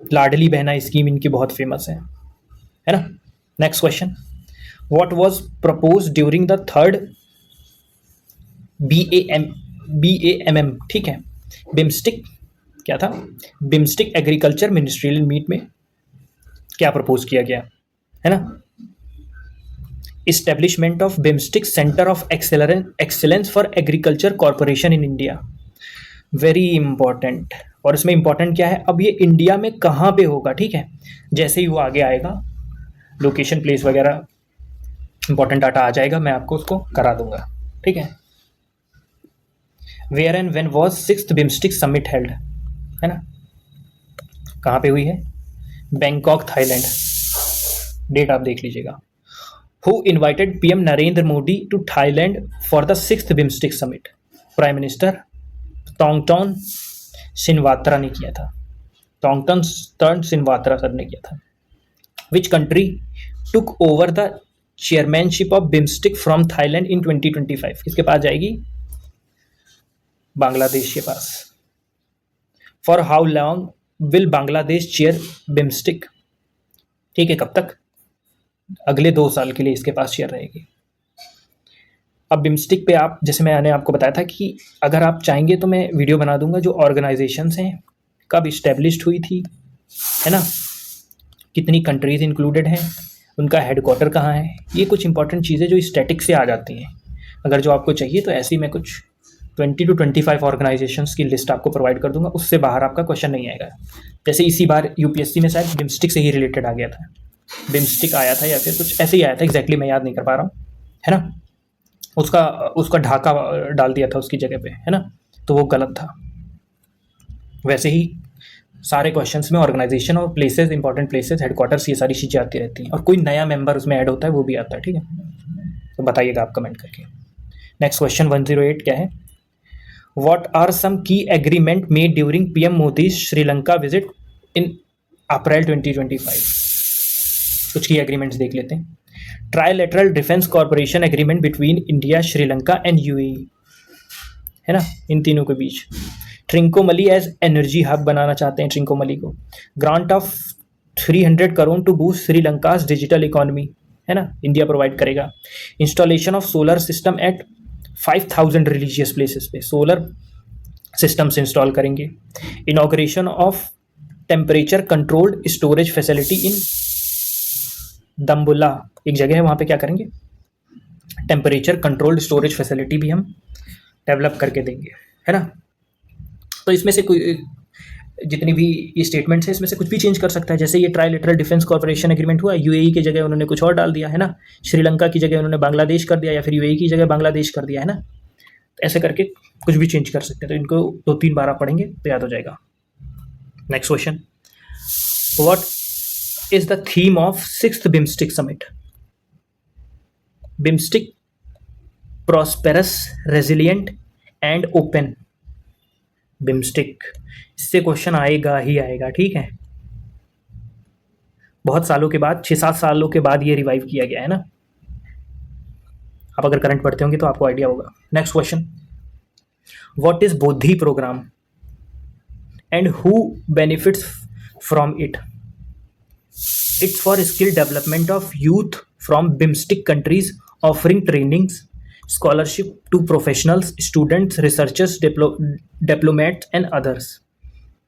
लाडली बहना स्कीम इनकी बहुत फेमस है ना। Next question, what was propose during the third BAMM, ठीक है, बिम्स्टिक क्या था, बिम्स्टिक एग्रीकल्चर मिनिस्ट्रियल मीट में क्या प्रपोज किया गया, है ना। Establishment of BIMSTEC centre of excellence for agriculture corporation in India, very important. और इसमें इंपॉर्टेंट क्या है, अब ये इंडिया में कहाँ पे होगा, ठीक है। जैसे ही वो आगे आएगा लोकेशन प्लेस वगैरह इंपॉर्टेंट डाटा आ जाएगा, मैं आपको उसको करा दूंगा, ठीक है। Where and when was 6th BIMSTEC summit held, है ना, कहाँ पे हुई है, बैंकॉक थाईलैंड, डेट आप देख लीजिएगा। Who invited PM Narendra Modi to Thailand for the 6th BIMSTEC summit? Prime minister Paetongtarn Shinawatra ने किया था, तोंगटॉन सिनवात्रा सर ने किया था। Which country took over the chairmanship of BIMSTEC from Thailand in 2025? किसके पास जाएगी? बांग्लादेश के पास। For how long will Bangladesh chair BIMSTEC? ठीक है, कब तक? अगले 2 साल के लिए इसके पास चेयर रहेगी। अब बिमस्टिक पे आप, जैसे मैंने आपको बताया था कि अगर आप चाहेंगे तो मैं वीडियो बना दूंगा जो ऑर्गेनाइजेशंस हैं, कब इस्टेब्लिश्ड हुई थी, है ना, कितनी कंट्रीज़ इंक्लूडेड हैं, उनका हेडक्वार्टर कहाँ है, ये कुछ इंपॉर्टेंट चीज़ें जो स्टैटिक से आ जाती हैं। अगर जो आपको चाहिए तो ऐसे ही मैं कुछ 20 to 25 ऑर्गेनाइजेशंस की लिस्ट आपको प्रोवाइड कर दूंगा, उससे बाहर आपका क्वेश्चन नहीं आएगा। जैसे इसी बार यूपीएससी में शायद बिमस्टिक से ही रिलेटेड आ गया था, बिमस्टिक आया था या फिर कुछ ऐसे ही आया था, एग्जैक्टली मैं याद नहीं कर पा रहा हूँ, है ना। उसका उसका ढाका डाल दिया था उसकी जगह पे, है ना, तो वो गलत था। वैसे ही सारे क्वेश्चंस में ऑर्गेनाइजेशन और प्लेसेस, इंपॉर्टेंट प्लेसेस, हेडक्वार्टर्स, ये सारी चीज़ें आती रहती हैं, और कोई नया मेंबर उसमें ऐड होता है वो भी आता है, ठीक है। तो बताइएगा आप कमेंट करके। नेक्स्ट क्वेश्चन 108 क्या है? What are some key agreement made during PM Modi Sri Lanka visit in April 2025? कुछ की एग्रीमेंट्स देख लेते हैं। Trilateral defence corporation agreement between India, Sri Lanka and UAE, है ना, इन तीनों के बीच। ट्रिंकोमली एज एनर्जी हब बनाना चाहते हैं ट्रिंकोमली को। Grant of 300 crore to boost Sri Lanka's digital economy, है ना, इंडिया प्रोवाइड करेगा। Installation of solar system at 5000 religious places पे सोलर सिस्टम्स इंस्टॉल करेंगे। Inauguration of temperature controlled storage facility in Dambulla, एक जगह है वहाँ पे क्या करेंगे, टेम्परेचर कंट्रोल्ड स्टोरेज फैसिलिटी भी हम डेवलप करके देंगे, है ना। तो इसमें से कोई, जितनी भी ये स्टेटमेंट्स है इसमें से कुछ भी चेंज कर सकता है। जैसे ये ट्राइलेटरल डिफेंस कॉर्पोरेशन एग्रीमेंट हुआ, यूएई की जगह उन्होंने कुछ और डाल दिया, है ना, श्रीलंका की जगह उन्होंने बांग्लादेश कर दिया, या फिर यूएई की जगह बांग्लादेश कर दिया, है ना। तो ऐसे करके कुछ भी चेंज कर सकते हैं, तो इनको 2-3 बार आप पढ़ेंगे तो याद हो जाएगा। Next question, what is the theme of 6th BIMSTEC summit? BIMSTEC prosperous, resilient and open. BIMSTEC, इससे क्वेश्चन आएगा ही आएगा, ठीक है। बहुत सालों के बाद, 6-7 सालों के बाद ये रिवाइव किया गया है ना। आप अगर करंट पढ़ते होंगे तो आपको आइडिया होगा। Next question, what is Bodhi programme and who benefits from it? It's for skill development of youth from BIMSTEC countries, offering trainings, scholarship to professionals, students, researchers, diplomats and others,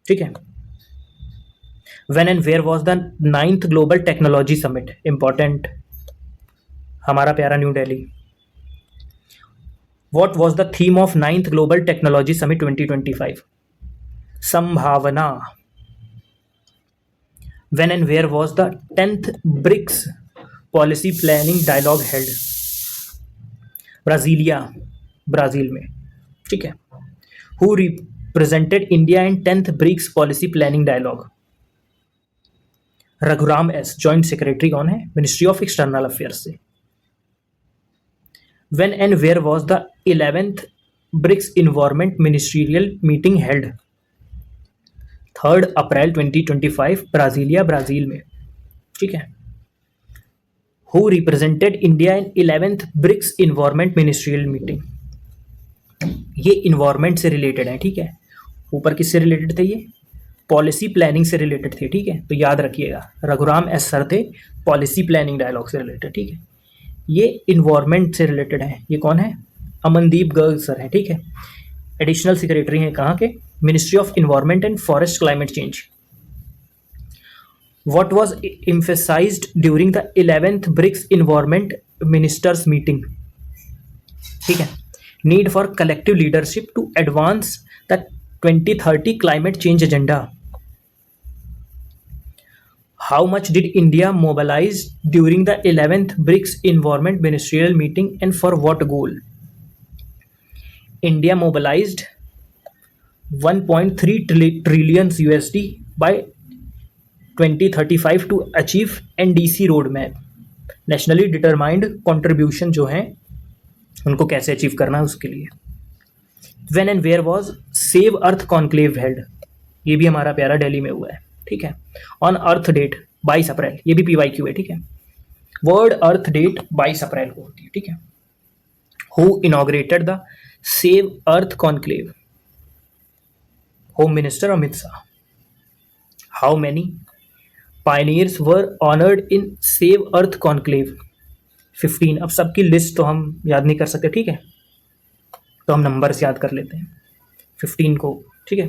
ठीक है। When and where was the 9th Global Technology Summit? Important, हमारा प्यारा new Delhi. What was the theme of 9th Global Technology Summit 2025? संभावना। When and where was the 10th BRICS Policy Planning Dialogue held? Brasilia, Brazil में, ठीक है। Who represented India in 10th BRICS policy planning dialogue? Raghuram S, joint secretary कौन है? Ministry of external affairs से। When and where was the 11th BRICS environment ministerial meeting held? 3 April 2025, Brasilia, Brazil में, ठीक है। Who represented India in 11th BRICS Environment Ministerial Meeting? ये environment से related है, ठीक है। ऊपर किससे रिलेटेड थे? ये पॉलिसी प्लानिंग से रिलेटेड थे, ठीक है। तो याद रखिएगा, रघुराम एस सर थे, पॉलिसी प्लानिंग डायलॉग से रिलेटेड, ठीक है। ये इन्वायरमेंट से रिलेटेड है। ये कौन है? अमनदीप गर्ग सर है, ठीक है। एडिशनल सेक्रेटरी हैं कहाँ के? Ministry of environment and forest climate change. What was emphasized during the 11th BRICS Environment Ministers Meeting? ठीक है। Need for collective leadership to advance the 2030 climate change agenda. How much did India mobilize during the 11th BRICS Environment Ministerial Meeting and for what goal? India mobilized 1.3 trillion USD by 2035 to achieve NDC road map, nationally determined contribution जो है उनको कैसे achieve करना है उसके लिए। When and where was save earth conclave held? ये भी हमारा प्यारा दिल्ली में हुआ है, ठीक है। ऑन अर्थ डेट 22 अप्रैल, ये भी PYQ है, ठीक है। वर्ल्ड अर्थ डेट 22 अप्रैल को होती है, ठीक है। Who inaugurated the save earth conclave? Home minister Amit Shah. How many pioneers were honored in Save Earth Conclave? 15। अब सबकी लिस्ट तो हम याद नहीं कर सकते, ठीक है, तो हम नंबर्स याद कर लेते हैं 15 को, ठीक है।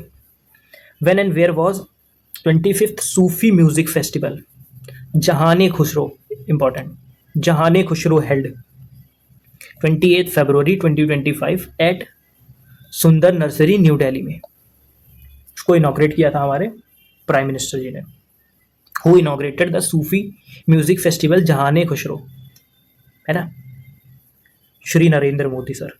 When and where was 25th Sufi music festival Jahan Khusrau, important, Jahan Khusrau held 28 फरवरी 2025 at Sunder nursery New Delhi में। उसको इनॉग्रेट किया था हमारे प्राइम मिनिस्टर जी ने। Who inaugurated the Sufi music festival Jahan Khusrau, है ना, Shri Narendra Modi sir.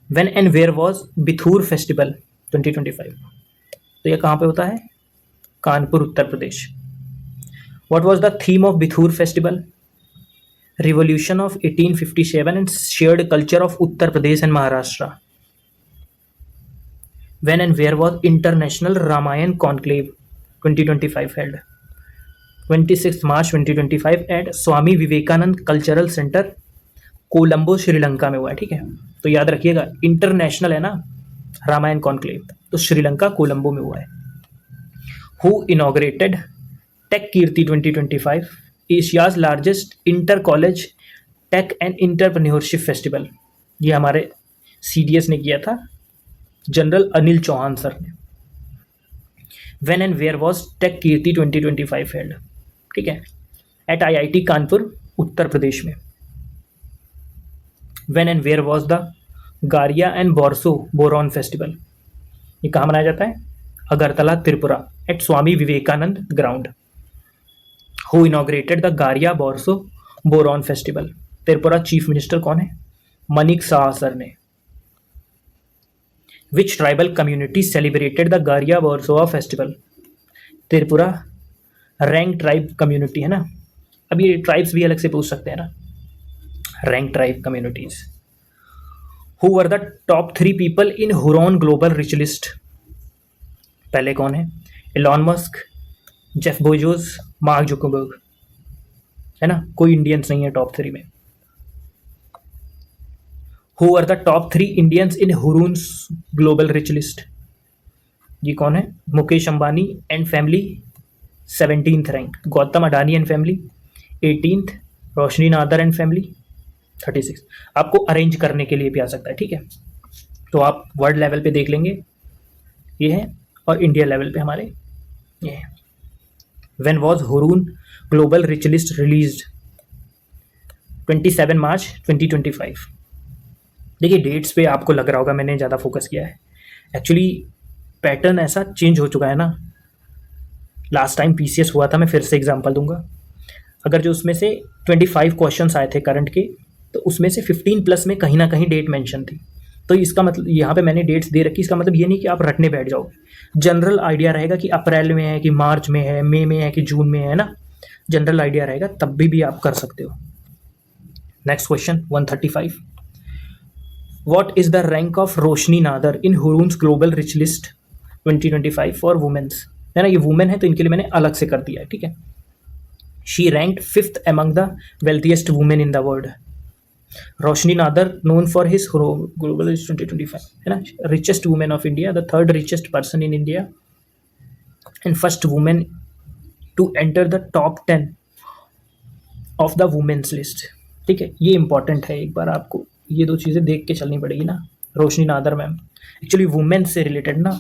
When and where was Bithoor festival 2025, तो ये कहाँ पे होता है, Kanpur Uttar Pradesh. What was the theme of Bithoor festival, revolution of 1857 and shared culture of Uttar Pradesh and Maharashtra. When and where was international Ramayan conclave 2025 held 26 March 2025 at Swami Vivekananda cultural centre Colombo Sri Lanka में हुआ है, ठीक है। तो याद रखिएगा इंटरनेशनल है ना रामायण कॉन्क्लेव, तो श्रीलंका कोलंबो में हुआ है। Who inaugurated tech Kirti 2025, Asia's largest inter college tech and entrepreneurship festival, ये हमारे CDS ने किया था, जनरल अनिल चौहान सर ने। When and where was tech Kirti 2025 held, ठीक है, एट IIT कानपुर उत्तर प्रदेश में। When and where was the Garia and Borso Boron festival, ये कहाँ मनाया जाता है, Agartala Tripura at Swami Vivekananda ground. Who inaugurated the Garia बोरसो Boron festival, Tripura chief minister कौन है, मनिक शाह सर ने। Which tribal community celebrated the Garia बोरसोआ festival, Tripura Reang tribe community, है ना। अब ये ट्राइब्स भी अलग से पूछ सकते हैं ना, Reang tribe communities. Who were the top 3 people in Hurun global rich list, पहले कौन है, Elon Musk, Jeff Bezos, Mark Zuckerberg, है ना, कोई इंडियंस नहीं है टॉप 3 में। Who are the top 3 Indians in Hurun's global rich list, ये कौन है, Mukesh Ambani and family 17th rank, Gautam Adani and family 18th, Roshni Nadar and family 36। आपको अरेंज करने के लिए भी आ सकता है, ठीक है, तो आप वर्ल्ड लेवल पे देख लेंगे, ये है, और इंडिया लेवल पे हमारे ये है। When was Hurun global rich list released, 27 मार्च 2025। देखिए डेट्स पे आपको लग रहा होगा मैंने ज़्यादा फोकस किया है, एक्चुअली पैटर्न ऐसा चेंज हो चुका है ना। लास्ट टाइम PCS हुआ था, मैं फिर से एग्जांपल दूंगा। अगर जो उसमें से 25 क्वेश्चंस आए थे करंट के, तो उसमें से 15 प्लस में कहीं ना कहीं डेट मेंशन थी, तो इसका मतलब यहाँ पे मैंने डेट्स दे रखी, इसका मतलब ये नहीं कि आप रटने बैठ जाओगे, जनरल आइडिया रहेगा कि अप्रैल में है कि मार्च में है, मई में है कि जून में है ना, जनरल आइडिया रहेगा, तब भी आप कर सकते हो। Next question 135, what is the rank of Roshni Nadar in Hurun's global rich list 2025 for women's, है ना, ये वुमेन है तो इनके लिए मैंने अलग से कर दिया है, ठीक है। She ranked 5th among the wealthiest women in the world. Roshni Nadar known for his global 2025, है ना, richest woman of India, the 3rd richest person in India and first woman to enter the top 10 of the women's list, ठीक है। ये important है, एक बार आपको ये दो चीज़ें देख के चलनी पड़ेगी ना। रोशनी नादर मैम एक्चुअली वुमेन से रिलेटेड ना,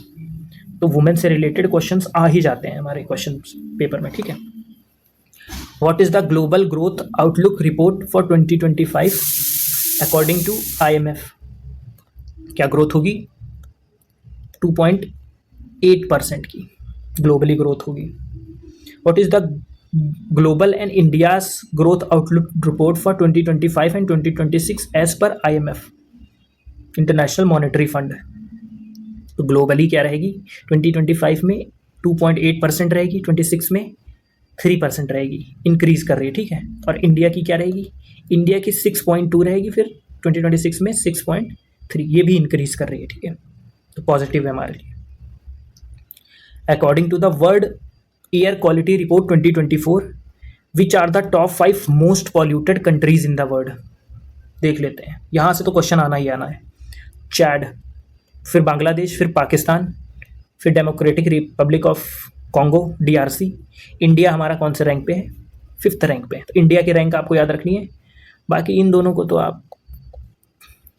तो वुमेन से रिलेटेड क्वेश्चंस आ ही जाते हैं हमारे क्वेश्चन पेपर में, ठीक है। What is the global growth outlook report for 2025 according to IMF, क्या ग्रोथ होगी, 2.8% की ग्लोबली ग्रोथ होगी। What is the global and India's growth outlook report for 2025 and 2026 as per IMF, international monetary fund. तो globally क्या रहेगी, 2025 में 2.8% रहेगी, 26 में 3% रहेगी, इंक्रीज कर रही है, ठीक है। और इंडिया की क्या रहेगी, इंडिया की 6.2 रहेगी, फिर 2026 में 6.3, ये भी इंक्रीज कर रही है, ठीक है, तो पॉजिटिव है हमारे लिए। According to the world air quality report 2024, which are the top 5 most polluted countries in the world, देख लेते हैं, यहाँ से तो क्वेश्चन आना ही आना है। चैड, फिर बांग्लादेश, फिर पाकिस्तान, फिर democratic Republic of Congo DRC, India हमारा कौन से रैंक पे है, 5th रैंक पे। तो इंडिया की रैंक आपको याद रखनी है, बाकी इन दोनों को तो आप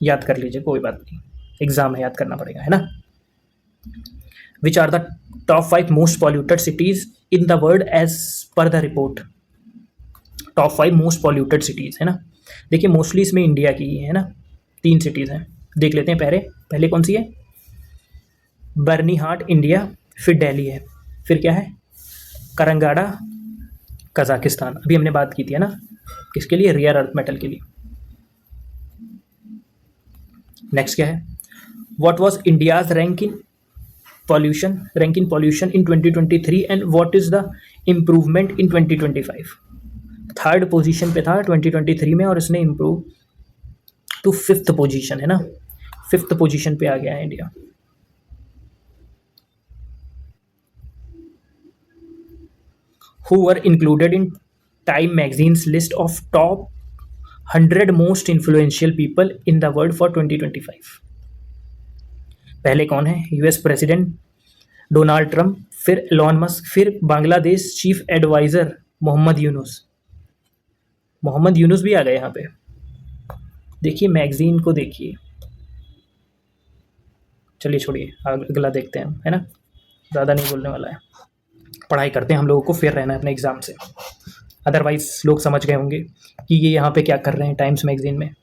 याद कर लीजिए, कोई बात नहीं, एग्जाम है, याद करना पड़ेगा, है ना। Which are the top 5 most polluted cities in the world as per the report. Top 5 most polluted cities, है ना। देखिए मोस्टली इसमें इंडिया की ही है ना, 3 सिटीज़ हैं, देख लेते हैं। पहले कौन सी है, बर्नीहाट इंडिया, फिर दिल्ली है, फिर क्या है, करंगाड़ा कजाकिस्तान। अभी हमने बात की थी, है ना, किसके लिए, रेयर अर्थ मेटल के लिए। नेक्स्ट क्या है, what was India's rank in pollution in 2023 and what is the improvement in 2025। 3rd position पे था 2023 में और इसने इम्प्रूव टू 5th पोजीशन, है ना, 5th पोजीशन पे आ गया है India. Who were included in Time magazine's list of top 100 most influential people in the world for 2025। पहले कौन है, यूएस प्रेसिडेंट डोनाल्ड ट्रंप, फिर एलॉन मस्क, फिर बांग्लादेश चीफ एडवाइजर मोहम्मद यूनुस भी आ गए यहाँ पे। देखिए मैगजीन को देखिए, चलिए छोड़िए, अगला देखते हैं, है ना, ज़्यादा नहीं बोलने वाला है, पढ़ाई करते हैं, हम लोगों को फेयर रहना है अपने एग्ज़ाम से। अदरवाइज लोग समझ गए होंगे कि ये यहाँ पे क्या कर रहे हैं टाइम्स मैगजीन में।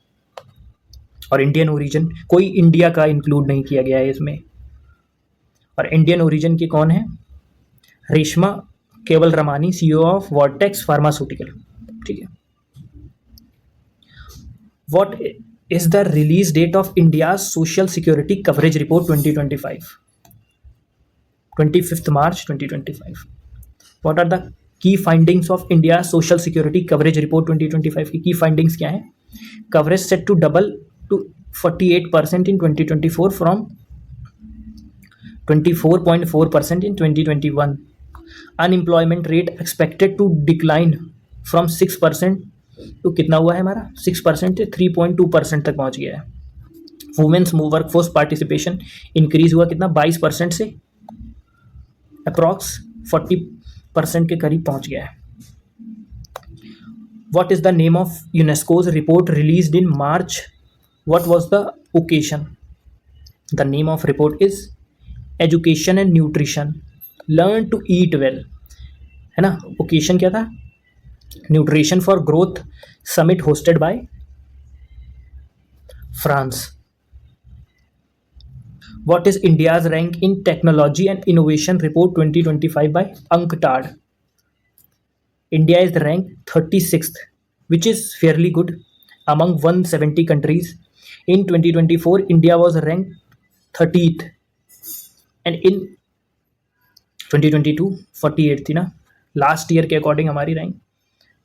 और इंडियन ओरिजिन, कोई इंडिया का इंक्लूड नहीं किया गया है इसमें। और इंडियन ओरिजिन की कौन है, Reshma Kewal Ramani, CEO of Vertex pharmaceutical, ठीक है। What is the release date of India's social security coverage report 2025। 25 March 2025। What are the key findings of India social security coverage report 2025 की फाइंडिंग्स क्या है, coverage set to double to 48% in 2024 from 24.4% in 2021। Unemployment rate expected to decline from 6% तो कितना हुआ है हमारा, 6% से 3.2% तक पहुंच गया है। वुमेन्स वर्कफोर्स पार्टिसिपेशन इंक्रीज हुआ कितना, 22% से अप्रॉक्स 40% के करीब पहुंच गया है। What is the name of UNESCO's report released in March, what was the occasion. The name of report is education and nutrition, learn to eat well, है ना। ओकेशन क्या था, nutrition for growth summit hosted by France. What is India's rank in technology and innovation report 2025 by UNCTAD. India is rank 36th which is fairly good among 170 countries. In 2024 India was ranked 30th and in 2022 48 थी ना। Last year के according हमारी rank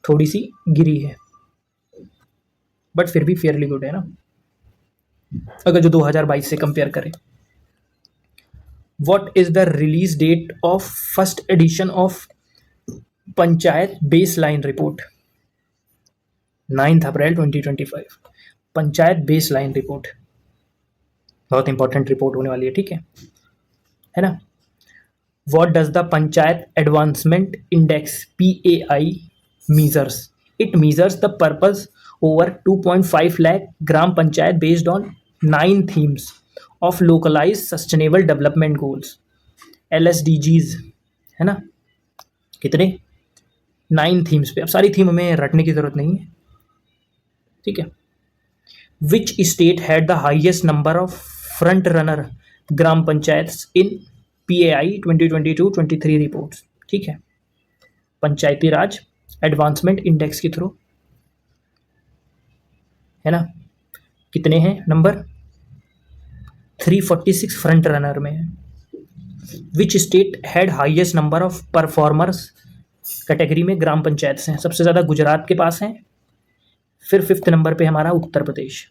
थोड़ी सी गिरी है, but फिर भी fairly good है ना, अगर जो 2022 से कंपेयर करें। What is the release date of first edition of panchayat baseline report, 9 April 2025। Panchayat baseline report बहुत इंपॉर्टेंट रिपोर्ट होने वाली है, ठीक है ना। What does the Panchayat Advancement Index (PAI) measures? It measures the purpose over 2.5 lakh gram panchayat based on 9 themes of localized sustainable development goals (LSDGs), है ना। कितने, 9 themes पे। अब सारी थीम हमें रटने की जरूरत नहीं है, ठीक है। Which state had the highest number of front runner gram panchayats in PAI 2022-23 reports, ठीक है। पंचायती राज एडवांसमेंट इंडेक्स के थ्रू, है ना। कितने हैं नंबर, 346 फ्रंट रनर में है। Which state had highest number of performers category में ग्राम पंचायत हैं, सबसे ज़्यादा गुजरात के पास हैं, फिर 5th नंबर पे हमारा Uttar Pradesh,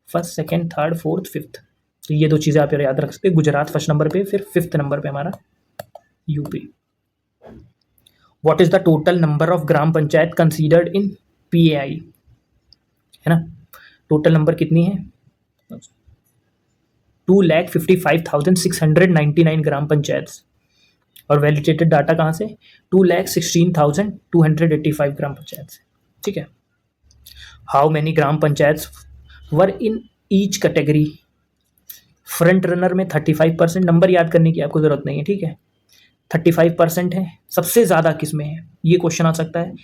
1st 2nd 3rd 4th 5th। तो ये 2 चीज़ें आप याद रख सकते हैं, गुजरात 1st नंबर पे, फिर 5th नंबर पे हमारा UP. What is the total number of gram panchayat considered in PAI, है ना। टोटल नंबर कितनी है, 2,55,699 ग्राम पंचायत और वैलिडेटेड डाटा कहाँ से? 2,16,285 ग्राम पंचायत से। ठीक है। How many gram panchayat were in each category? Front runner में 35%, नंबर याद करने की आपको जरूरत नहीं है, ठीक है। 35% है। सबसे ज़्यादा किस में है, ये क्वेश्चन आ सकता है।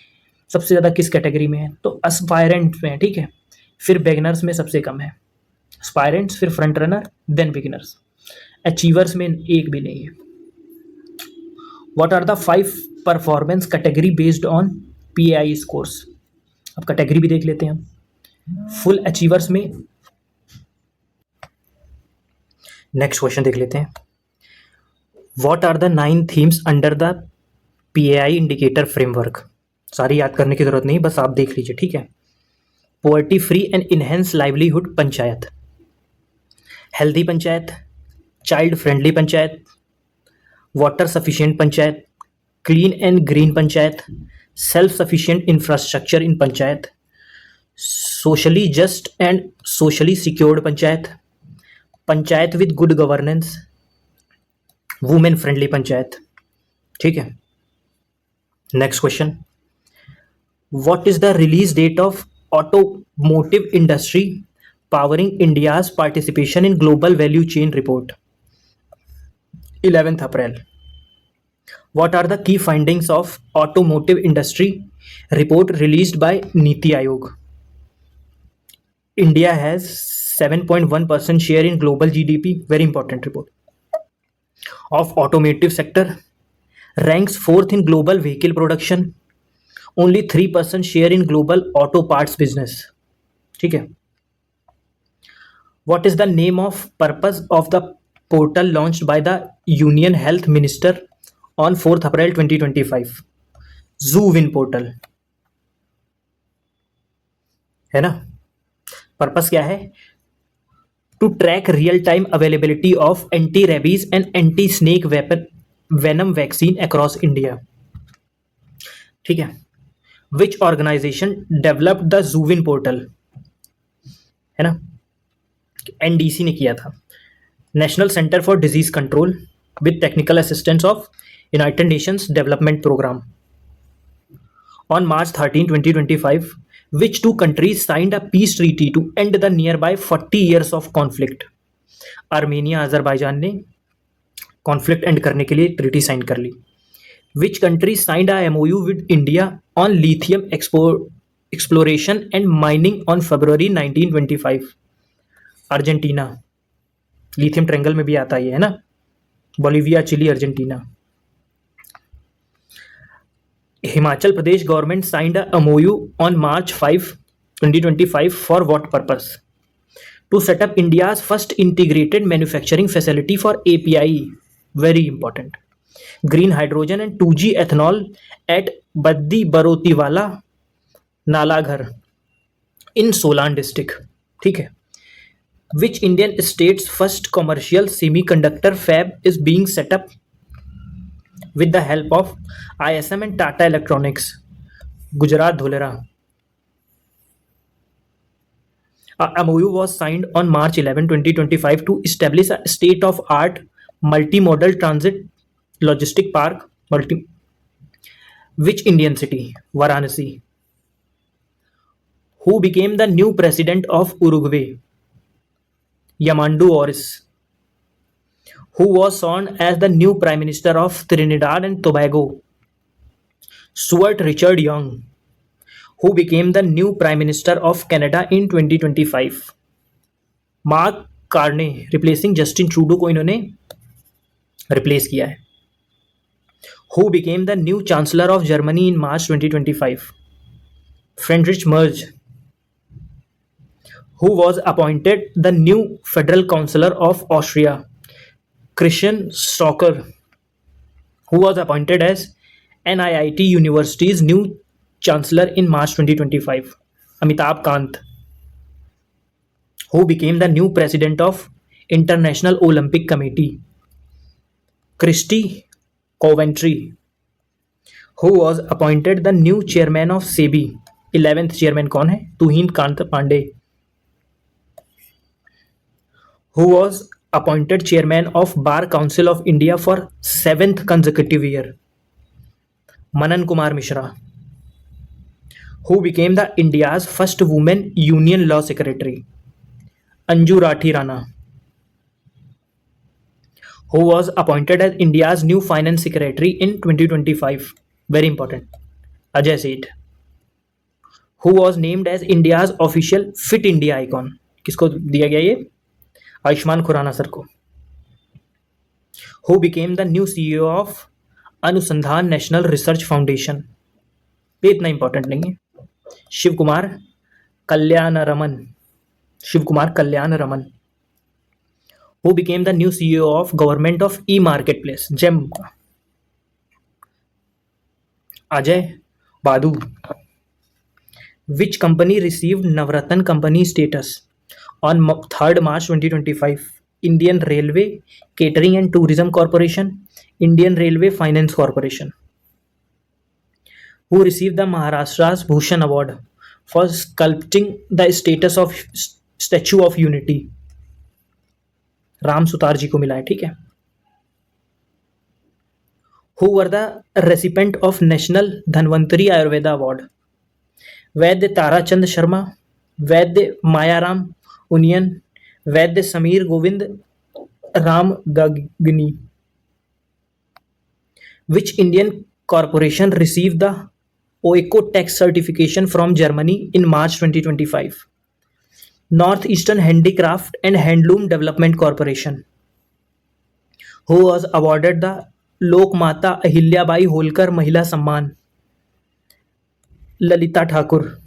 सबसे ज़्यादा किस कैटेगरी में है? तो एस्पायरेंट में है, ठीक है। फिर बिगिनर्स में सबसे कम है, एस्पायरेंट्स, फिर front runner, then beginners. Achievers में एक भी नहीं है। What are the 5 performance category based on PAI scores? अब कैटेगरी भी देख लेते हैं हम। फुल अचीवर्स में नेक्स्ट क्वेश्चन देख लेते हैं। What are the 9 themes under the PAI indicator framework? सारी याद करने की जरूरत नहीं, बस आप देख लीजिए, ठीक है। Poverty free and enhance livelihood panchayat, healthy panchayat, child friendly panchayat, water sufficient panchayat, clean and green panchayat, self sufficient infrastructure in panchayat, socially just and socially secured panchayat, panchayat with good governance, women friendly panchayat. ठीक है। Next question, what is the release date of automotive industry powering India's participation in global value chain report? 11th April. What are the key findings of automotive industry report released by Niti Aayog? India has 7.1% share in global GDP, very important report. Of automotive sector, ranks 4th in global vehicle production, only 3% share in global auto parts business. ठीक है। What is the name of purpose of the portal launched by the Union Health Minister on 4th April 2025? ZooWin portal है ना। Purpose क्या है? To track real time availability of anti rabies and anti snake venom vaccine across India. ठीक है। Which organisation developed the ZooWin portal? है ना, NDC ने किया था, national centre for disease control with technical assistance of United Nations Development Program. On March 13, 2025, which two countries signed a peace treaty to end the nearby 40 years of conflict? Armenia, Azerbaijan ने conflict and करने के लिए treaty sign कर ली। Which country signed a MOU with India on lithium exploration and mining on February 1925? Argentina. Lithium triangle में भी आता है ना, Bolivia, Chile, Argentina. Himachal Pradesh government signed a MOU on March 5, 2025 for what purpose? To set up India's first integrated manufacturing facility for API, very important, green hydrogen and 2G ethanol at Baddi Barotiwala, Nalaghar in Solan district. ठीक है। Which Indian state's first commercial semiconductor fab is being set up with the help of ISM and Tata Electronics? Gujarat, Dholera. A MOU was signed on March 11, 2025 to establish a state-of-art multimodal transit logistic park. Which Indian city? Varanasi. Who became the new president of Uruguay? Yamandu Ortiz. Who was sworn as the new Prime Minister of Trinidad and Tobago? Stuart Richard Young. Who became the new Prime Minister of Canada in 2025? Mark Carney, replacing Justin Trudeau को इन्होंने replace किया है। Who became the new Chancellor of Germany in March 2025? Friedrich Merz. Who was appointed the new Federal Councillor of Austria? Christian Stocker. Who was appointed as NIIT University's new Chancellor in March 2025? Amitabh Kant. Who became the new President of International Olympic Committee? Christy Coventry. Who was appointed the new Chairman of SEBI? 11th Chairman कौन है? Tuhin Kanta Pandey. Who was appointed chairman of bar council of India for 7th consecutive year? Manan Kumar Mishra. Who became the India's first woman union law secretary? Anju Rathi Rana. Who was appointed as India's new finance secretary in 2025? Very important. Ajay Seth. Who was named as India's official Fit India icon? किसको दिया गया ये? Ayushman Khurana sir को. Who became the new CEO of अनुसंधान national research foundation? ये इतना important नहीं है. Shiv Kumar Kalyanaraman. Shiv Kumar Kalyanaraman. Who became the new CEO of Government of E-Marketplace? GEM. Ajay Badu. Which company received Navratna Company status on 3rd March 2025? Indian Railway Catering and Tourism Corporation, Indian Railway Finance Corporation. Who received the Maharashtra's Bhushan Award for sculpting the status of Statue of Unity? Ram Sutar जी को मिला है. ठीक है. Who were the recipient of National Dhanvantari Ayurveda award? Vaidya Tarachand Sharma, Vaidya Mayaram union, Vaidya Sameer Govind Ram गगनी. Which Indian corporation received the OECO-Tex certification from Germany in March 2025? Northeastern Handicraft and Handloom Development Corporation. Who was awarded the Lokmata Ahilyabai Holkar Mahila Samman? Lalita Thakur.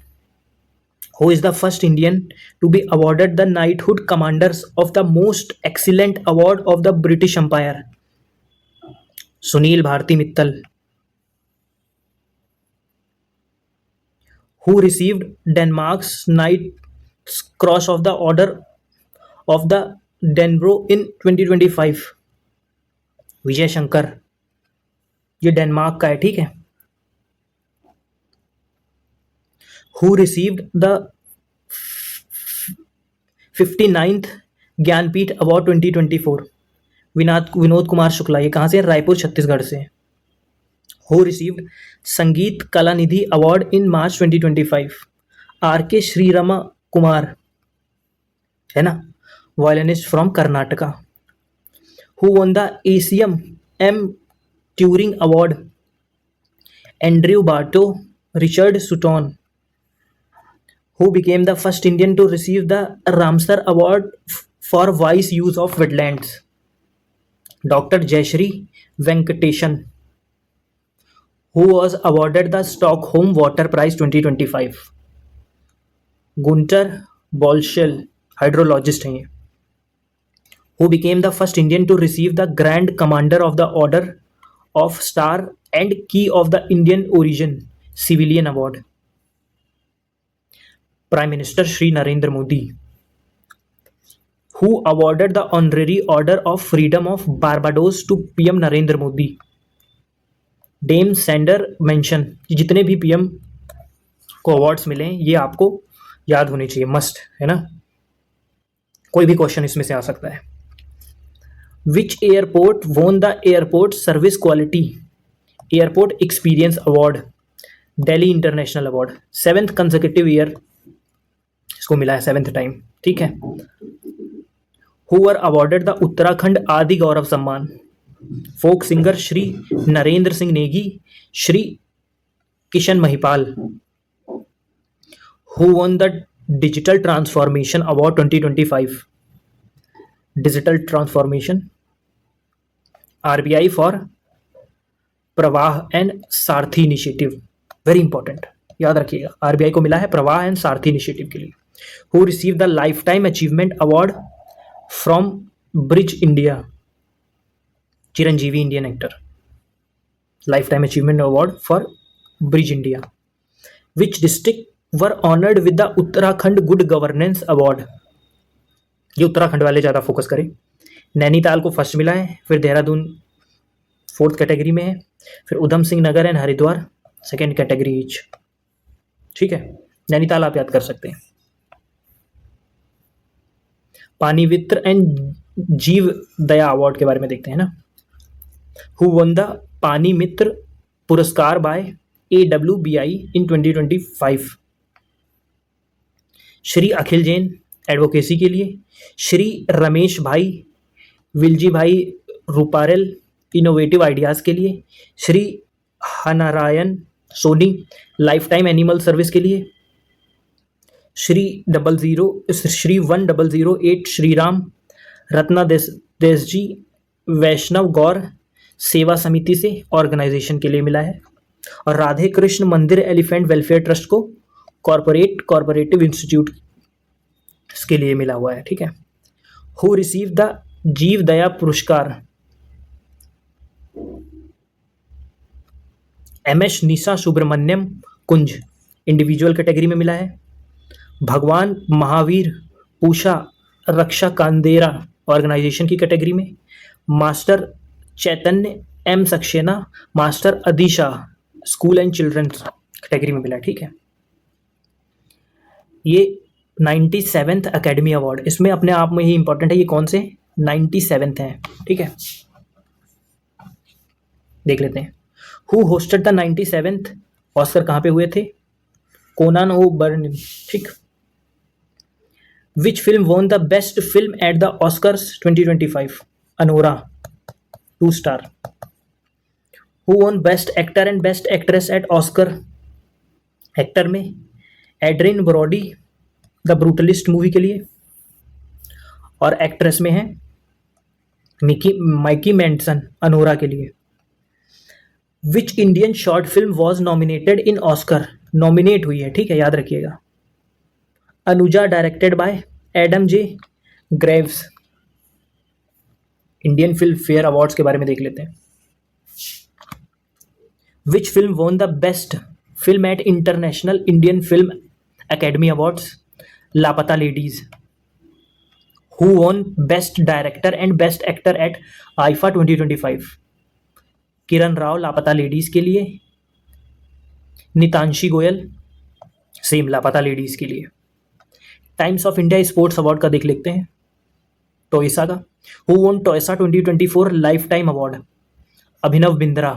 Who is the first Indian to be awarded the Knighthood Commanders of the Most Excellent Award of the British Empire? Sunil Bharti Mittal. Who received Denmark's Knight Cross of the Order of the Dannebrog in 2025? Vijay Shankar. ये Denmark का है. ठीक है. Who received the 59th Jnanpith award 2024? Vinod Kumar Shukla. ये कहाँ से? रायपुर छत्तीसगढ़ से. Who received संगीत कला निधि अवार्ड इन मार्च 2025? आर के श्रीरमा कुमार है ना, violinist from Karnataka. Who won the ACM M Turing Award? Andrew Barto, Richard Sutton. Who became the first Indian to receive the Ramsar Award for wise use of wetlands? Dr. Jayashree Venkateshan. Who was awarded the Stockholm Water Prize 2025? Günter Bloschl, hydrologist हैं ये. Who became the first Indian to receive the Grand Commander of the Order of Star and Key of the Indian Origin Civilian Award? Prime Minister Shri Narendra Modi. Who awarded the Honorary Order of Freedom of Barbados to PM Narendra Modi? Dame Sandor Mention. जितने भी PM को awards मिले ये आपको याद होनी चाहिए, must है ना. कोई भी क्वेश्चन इसमें से आ सकता है. Which airport won the airport service quality airport experience award? Delhi international award. 7th consecutive year इसको मिला है, 7th टाइम. ठीक है. Who were awarded the Uttarakhand Aadi Gaurav Samman? Folk singer Shri Narendra Singh Negi, Shri Kishan Mahipal. Who won the Digital Transformation Award 2025? Digital Transformation. RBI for प्रवाह and Sarathi initiative. Very important, याद रखिएगा. RBI को मिला है प्रवाह एंड सारथी इनिशिएटिव के लिए. Who received the Lifetime Achievement Award from Bridge India? Chiranjeevi, Indian actor. Lifetime Achievement Award for Bridge India. Which district were honored with the Uttarakhand good governance award? ये उत्तराखंड वाले ज़्यादा फोकस करें. नैनीताल को फर्स्ट मिला है, फिर देहरादून 4th कैटेगरी में है, फिर Udham Singh Nagar and Haridwar 2nd category each. ठीक है. नैनीताल आप याद कर सकते हैं. पानीवित्र एंड जीव दया अवार्ड के बारे में देखते हैं ना। हु वन द पानी मित्र पुरस्कार बाय AWBI इन 2025? श्री अखिल जैन एडवोकेसी के लिए, श्री रमेश भाई विलजी भाई रूपारेल इनोवेटिव आइडियाज़ के लिए, श्री हनारायण Soni life time animal service के लिए, श्री 1008 श्रीराम रत्ना देश जी वैष्णव गौर सेवा समिति से ऑर्गेनाइजेशन के लिए मिला है, और राधे कृष्ण मंदिर एलिफेंट वेलफेयर ट्रस्ट को कॉरपोरेटिव इंस्टीट्यूट के लिए मिला हुआ है। ठीक है। हु रिसीव द जीव दया पुरस्कार? MS निशा सुब्रमण्यम कुंज इंडिविजुअल कैटेगरी में मिला है। भगवान महावीर पूषा रक्षा कांदेरा ऑर्गेनाइजेशन की कैटेगरी में। Master Chaitanya M Saxena master Adisha school and children's category में मिला। ठीक है। ये 97th अकेडमी अवार्ड, इसमें अपने आप में ही इंपॉर्टेंट है, ये कौन से 97th हैं। ठीक है, देख लेते हैं। Who hosted the 97th Oscar? कहाँ पे हुए थे? Conan O'Brien. ठीक। Which film won the best film at the Oscars 2025? Anora 2 star. Who won best actor and best actress at Oscar? Actor में Adrien Brody the Brutalist movie के लिए, और actress में है माइकी मेंटसन अनोरा के लिए। Which Indian short film was nominated in Oscar? Nominate हुई है, ठीक है, याद रखिएगा। Anuja directed by Adam J Graves. Indian Filmfare awards के बारे में देख लेते हैं। Which film won the best film at international Indian film academy awards? Laapataa ladies. Who won best director and best actor at IIFA 2025? Kiran Rao Laapataa ladies के लिए, Nitanshi Goel same Laapataa ladies के लिए। Times of India sports award का देख लेते हैं, टोयसा का। Who won TOISA 2024 lifetime award? Abhinav Bindra.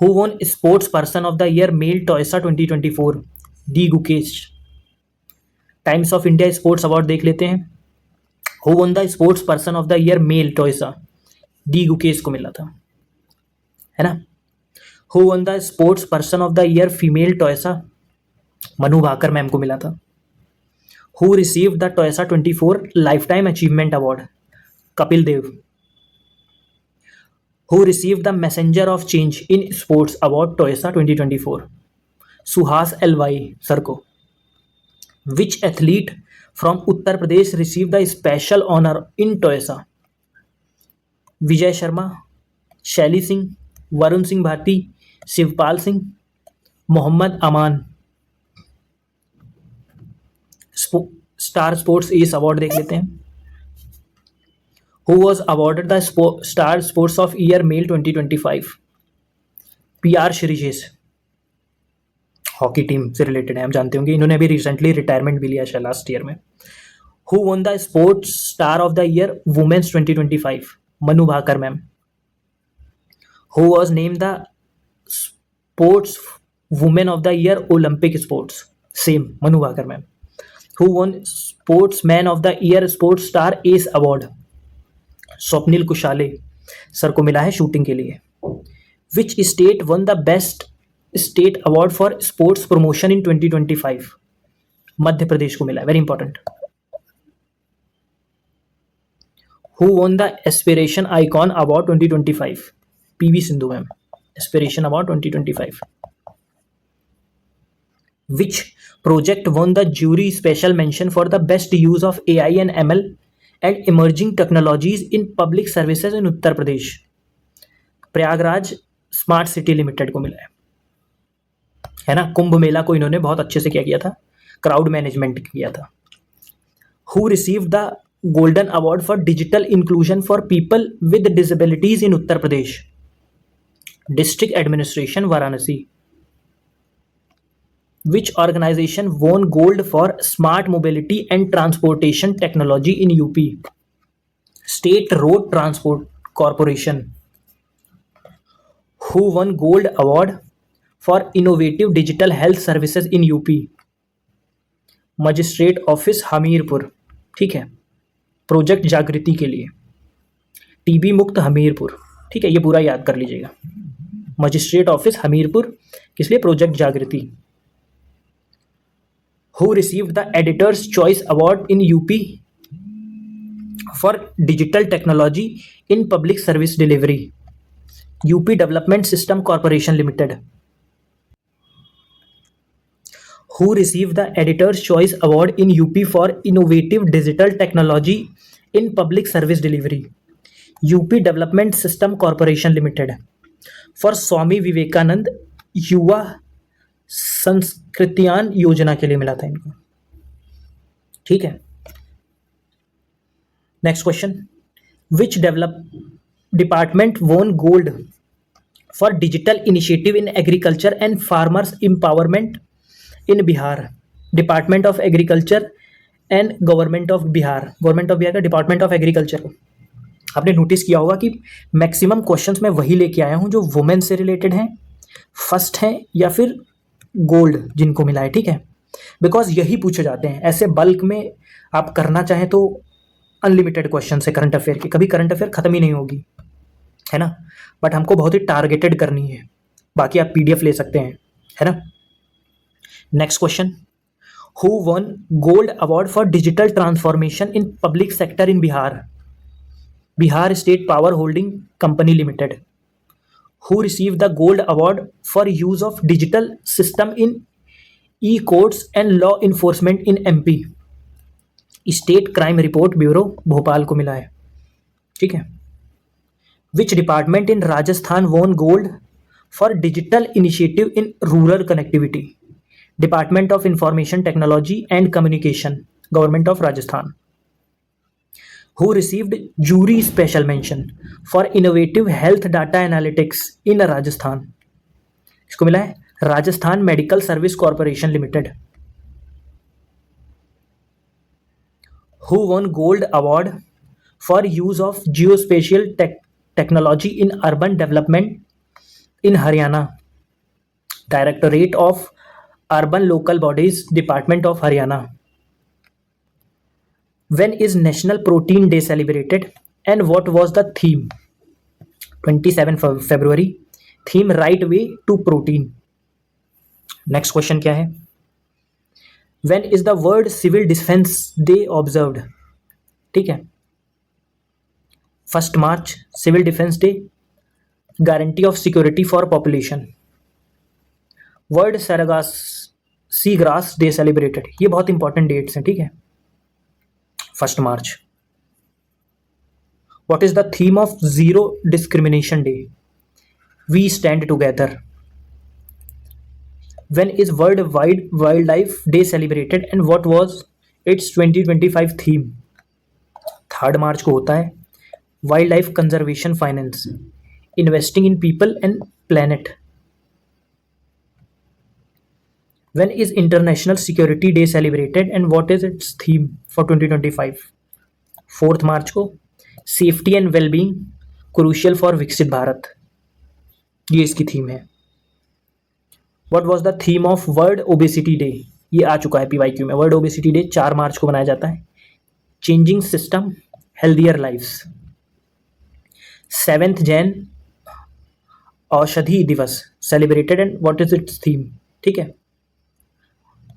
Who won sports person of the year male TOISA 2024? D Gukesh. Times of India sports award देख लेते हैं। Who won the sports person of the year male TOISA? D Gukesh को मिला था, है ना। Who won the sports person of the year female TOISA? Manu Bhaker ma'am को मिला था। Who receive the TOISA 24 life time achievement award? Kapil Dev. Who receive the messenger of change in sports award TOISA 2024? Suhas LY sir को। Which athlete from Uttar Pradesh receive the special honour in TOISA? Vijay Sharma, Shaili Singh, Varun Singh Bhati, Shivpal Singh, Mohammad Aman. Star sports एस award देख लेते हैं। Who was awarded the star sports of year male 2025? PR Sreejesh, hockey team से related है, हम जानते होंगे, इन्होंने अभी रिसेंटली रिटायरमेंट भी लिया है लास्ट ईयर में। Who won the sports star of the year women's 2025? Manu Bhaker ma'am. Who was name the sports women of the year Olympic sports? Same Manu Bhaker ma'am. Who won sports man of the year sports star S award? Swapnil Kusale sir को मिला है shooting के लिए। Which state won the best state award for sports promotion in 2025? Madhya Pradesh को मिला है, very important. Who won the aspiration icon award 2025? PV Sindhu ma'am, aspiration award 2025। Which project won the jury special mention for the best use of AI and ML and emerging technologies in public services in Uttar Pradesh? Prayagraj smart city limited को मिला है ना। कुंभ मेला को इन्होंने बहुत अच्छे से क्या किया था? क्राउड मैनेजमेंट किया था। Who receive the golden award for digital inclusion for people with disabilities in Uttar Pradesh? District administration Varanasi. Which organisation won gold for smart mobility and transportation technology in UP? State Road Transport Corporation, who won Gold Award for Innovative Digital Health Services in UP. Magistrate office Hamirpur, ठीक है, project जागृति के लिए। TB मुक्त हमीरपुर, ठीक है, ये पूरा याद कर लीजिएगा। मजिस्ट्रेट ऑफिस हमीरपुर किस लिए? प्रोजेक्ट जागृति। Who received the editors choice award in UP for digital technology in public service delivery? UP development system corporation limited. Who received the Editor's Choice Award in UP for Innovative Digital Technology in Public Service Delivery? UP Development System Corporation Limited. For Swami Vivekananda युवा संस्कृतियान योजना के लिए मिला था इनको, ठीक है। Next question, which department वोन gold for digital initiative in agriculture and farmers empowerment in Bihar? Department of agriculture and government of Bihar, government of Bihar का डिपार्टमेंट ऑफ एग्रीकल्चर। आपने नोटिस किया होगा कि मैक्सिमम क्वेश्चंस मैं वही लेके आया हूं जो वुमेन से रिलेटेड हैं, फर्स्ट हैं या फिर गोल्ड जिनको मिला है, ठीक है, बिकॉज यही पूछे जाते हैं। ऐसे बल्क में आप करना चाहें तो अनलिमिटेड क्वेश्चन है करंट अफेयर की, कभी करंट अफेयर खत्म ही नहीं होगी, है ना, बट हमको बहुत ही टारगेटेड करनी है। बाकी आप पीडीएफ ले सकते हैं, है ना। Next question, who won gold award for digital transformation in public sector in Bihar? Bihar state power holding company limited. Who receive the gold award for use of digital system in E courts and law enforcement in MP? State crime report bureau Bhopal को मिला है, ठीक है। Which department in Rajasthan won gold for digital initiative in rural connectivity? Department of information technology and communication, government of Rajasthan. Who received jury special mention for innovative health data analytics in Rajasthan? इसको मिला है Rajasthan medical service corporation limited. Who won gold award for use of geospatial technology in urban development in Haryana? Directorate of urban local bodies, department of Haryana. When is National Protein Day celebrated and what was the theme? 27 February. Theme right way to protein. Next question क्या है? When is the World Civil Defense Day observed? ठीक है, 1 March Civil Defense Day, guarantee of security for population. World Seagrass Day celebrated. ये बहुत important dates हैं, ठीक है। 1 March. What is the theme of Zero Discrimination Day? We stand together. When is World Wildlife Day celebrated and what was its 2025 theme? 3 March को होता है Wildlife Conservation Finance, Investing in People and Planet. When is International Security Day celebrated and what is its theme for 2025? 4 March को Safety and Well-being Crucial for विकसित भारत, ये इसकी theme है। What was the theme of World Obesity Day? ये आ चुका है PYQ में। World Obesity Day 4 मार्च को मनाया जाता है। Changing System Healthier Lives। 7th Jan औषधि दिवस celebrated and what is its theme? ठीक है,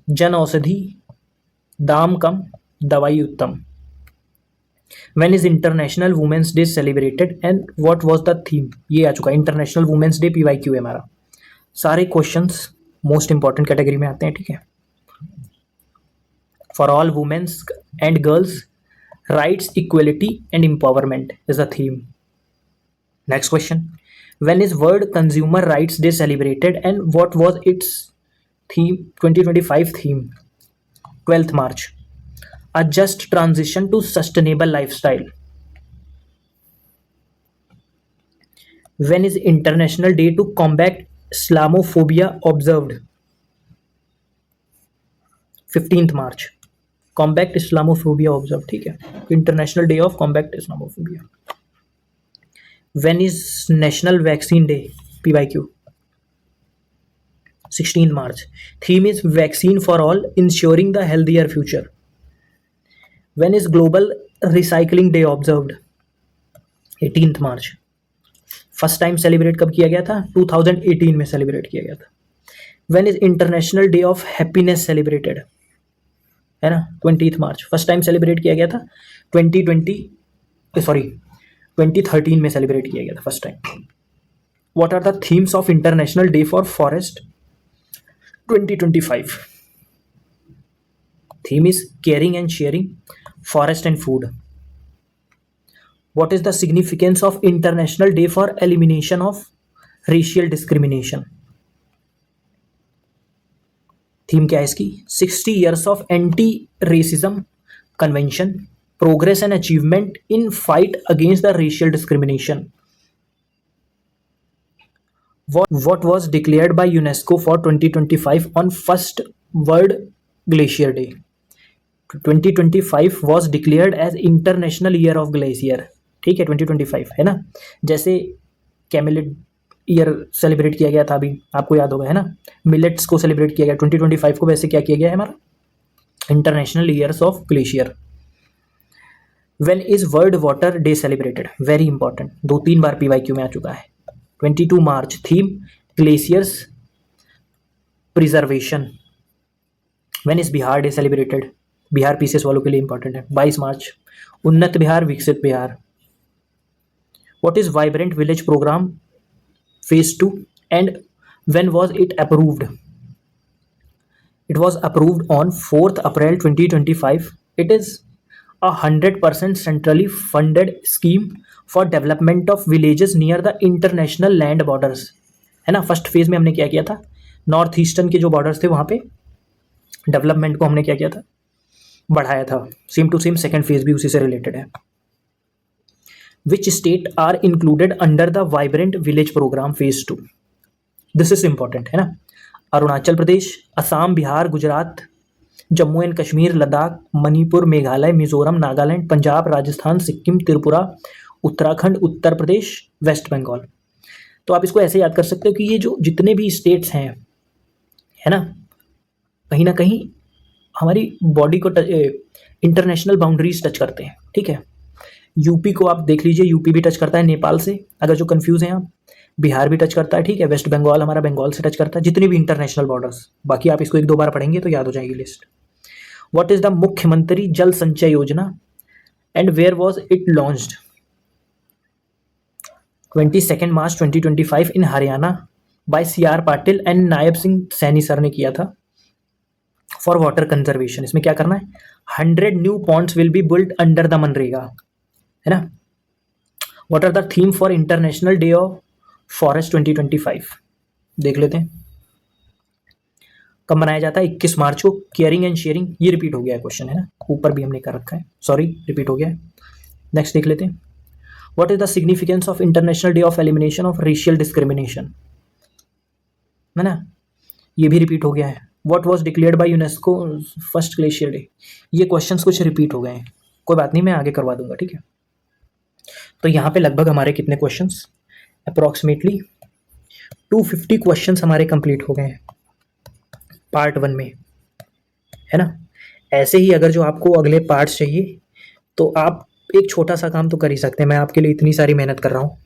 जन औषधि, दाम कम, दवाई उत्तम। When is International Women's Day celebrated and what was the theme? ये आ चुका है इंटरनेशनल वुमेन्स डे, PYQ है हमारा। सारे क्वेश्चंस मोस्ट इंपॉर्टेंट कैटेगरी में आते हैं, ठीक है। For all women's and girls rights, equality and empowerment is the theme. Next question, When is World Consumer Rights Day celebrated and what was its theme, 2025 theme? 12th March. A just transition to sustainable lifestyle. When is International Day to combat Islamophobia observed? 15th March. Combat Islamophobia observe, ठीक है, international day of combat Islamophobia. When is national vaccine day, PYQ 16 March. Theme is vaccine for all, ensuring the healthier future. When is global recycling day observed? 18th March. First time celebrate कब किया गया था? 2018 में celebrate किया गया था। When is international day of happiness celebrated? है ना, 20th March। First time celebrate किया गया था 2013 में सेलिब्रेट किया गया था first time. What are the themes of international day for forest 2025? Theme is caring and sharing, forest and food. What is the significance of International Day for Elimination of Racial Discrimination? Theme क्या है इसकी? 60 years of Anti-Racism Convention, Progress and Achievement in Fight Against the Racial Discrimination. What was declared by UNESCO for 2025 on first World Glacier Day? 2025 was declared as International Year of Glacier, ठीक है, 2025 है ना। जैसे कैमिलेट year celebrate किया गया था अभी, आपको याद होगा, है ना, मिलेट्स को सेलिब्रेट किया गया 2025 को, वैसे क्या किया गया है हमारा international years of glacier. When is world water day celebrated? Very important, 2-3 bar PYQ में आ चुका है। 22 March। Theme glaciers preservation. When is Bihar day celebrated? Bihar PCS वालों के लिए इंपॉर्टेंट है, 22 March। उन्नत बिहार, विकसित Bihar. What is vibrant village programme phase 2 and when was it approved? It was approved on 4th April 2025. It is a 100% centrally funded scheme for development of villages near the international land borders, है ना। First phase में हमने क्या किया था, north eastern के जो borders थे वहाँ पे डेवलपमेंट को हमने क्या किया था, बढ़ाया था। Same to same second phase भी उसी से रिलेटेड है। Which state are included under the Vibrant Village Program phase 2? This is important, है ना। Arunachal Pradesh, Assam, Bihar, Gujarat, Jammu and Kashmir, Ladakh, Manipur, Meghalaya, Mizoram, Nagaland, Punjab, Rajasthan, Sikkim, Tripura, Uttarakhand, Uttar Pradesh, west Bengal. तो आप इसको ऐसे याद कर सकते हो कि ये जो जितने भी स्टेट्स हैं, है ना कहीं हमारी बॉडी को इंटरनेशनल बाउंड्रीज टच करते हैं, ठीक है। यूपी को आप देख लीजिए, यूपी भी टच करता है नेपाल से, अगर जो कंफ्यूज हैं आप। बिहार भी टच करता है, ठीक है। वेस्ट बंगाल हमारा बंगाल से टच करता है, जितनी भी इंटरनेशनल बॉर्डर्स। बाकी आप इसको 1-2 बार पढ़ेंगे तो याद हो जाएगी लिस्ट। व्हाट इज द मुख्यमंत्री Jal Sanchay Yojana and where was it launched? 22 March 2025 in Haryana by CR Patil and Nayab Singh Saini sir ने किया था फॉर वाटर कंजर्वेशन। इसमें क्या करना है, 100 new ponds will be built under the MNREGA, है ना। What are the theme for international day of forest 2025? देख लेते हैं कब मनाया जाता है। 21 मार्च को। केयरिंग एंड शेयरिंग, ये रिपीट हो गया है क्वेश्चन, है ना, ऊपर भी हमने कर रखा है, सॉरी रिपीट हो गया है। नेक्स्ट देख लेते हैं। What is the significance of international day of elimination of racial discrimination, है ना, ये भी रिपीट हो गया है। What was declared by UNESCO first glacier day? ये क्वेश्चन कुछ रिपीट हो गए हैं, कोई बात नहीं, मैं आगे करवा दूंगा, ठीक है। तो यहाँ पे लगभग हमारे कितने क्वेश्चंस, अप्रॉक्सीमेटली 250 क्वेश्चंस हमारे कंप्लीट हो गए हैं पार्ट 1 में, है ना। ऐसे ही अगर जो आपको अगले पार्ट्स चाहिए तो आप एक छोटा सा काम तो कर ही सकते हैं। मैं आपके लिए इतनी सारी मेहनत कर रहा हूँ,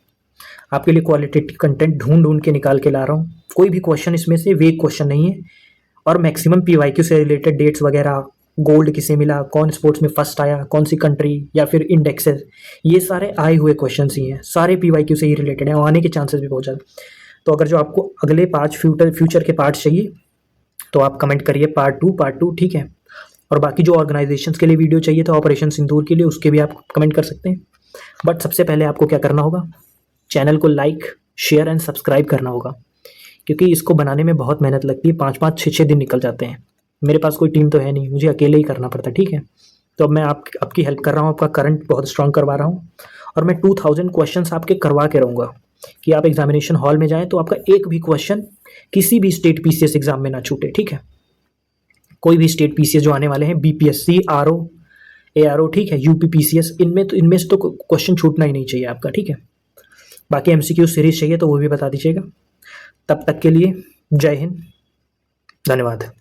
आपके लिए क्वालिटेटिव कंटेंट ढूंढ के निकाल के ला रहा हूँ। कोई भी क्वेश्चन इसमें से वेग क्वेश्चन नहीं है, और मैक्सिमम PYQ से रिलेटेड डेट्स वगैरह, गोल्ड किसे मिला, कौन स्पोर्ट्स में फर्स्ट आया, कौन सी कंट्री, या फिर इंडेक्सेस, ये सारे आए हुए क्वेश्चन ही हैं, सारे PYQ से ही रिलेटेड हैं, और आने के चांसेस भी बहुत ज़्यादा। तो अगर जो आपको अगले 5 फ्यूचर के पार्ट्स चाहिए तो आप कमेंट करिए पार्ट 2, ठीक है। और बाकी जो ऑर्गेनाइजेशंस के लिए वीडियो चाहिए था ऑपरेशन सिंदूर के लिए, उसके भी आप कमेंट कर सकते हैं। बट सबसे पहले आपको क्या करना होगा, चैनल को लाइक, शेयर एंड सब्सक्राइब करना होगा, क्योंकि इसको बनाने में बहुत मेहनत लगती है, 5-5, 6-6 दिन निकल जाते हैं। मेरे पास कोई टीम तो है नहीं, मुझे अकेले ही करना पड़ता है, ठीक है। तो अब मैं आपकी हेल्प कर रहा हूँ, आपका करंट बहुत स्ट्रांग करवा रहा हूँ, और मैं 2000 क्वेश्चंस आपके करवा के रहूँगा कि आप एग्जामिनेशन हॉल में जाएं तो आपका एक भी क्वेश्चन किसी भी स्टेट PCS एग्जाम में ना छूटे, ठीक है। कोई भी स्टेट पीसीएस जो आने वाले हैं, बीपीएससी, आरओ, एआरओ, ठीक है, यूपी पीसीएस, इनमें से तो क्वेश्चन छूटना ही नहीं चाहिए आपका, ठीक है। बाकी एमसीक्यू सीरीज चाहिए तो वो भी बता दीजिएगा। तब तक के लिए जय हिंद, धन्यवाद।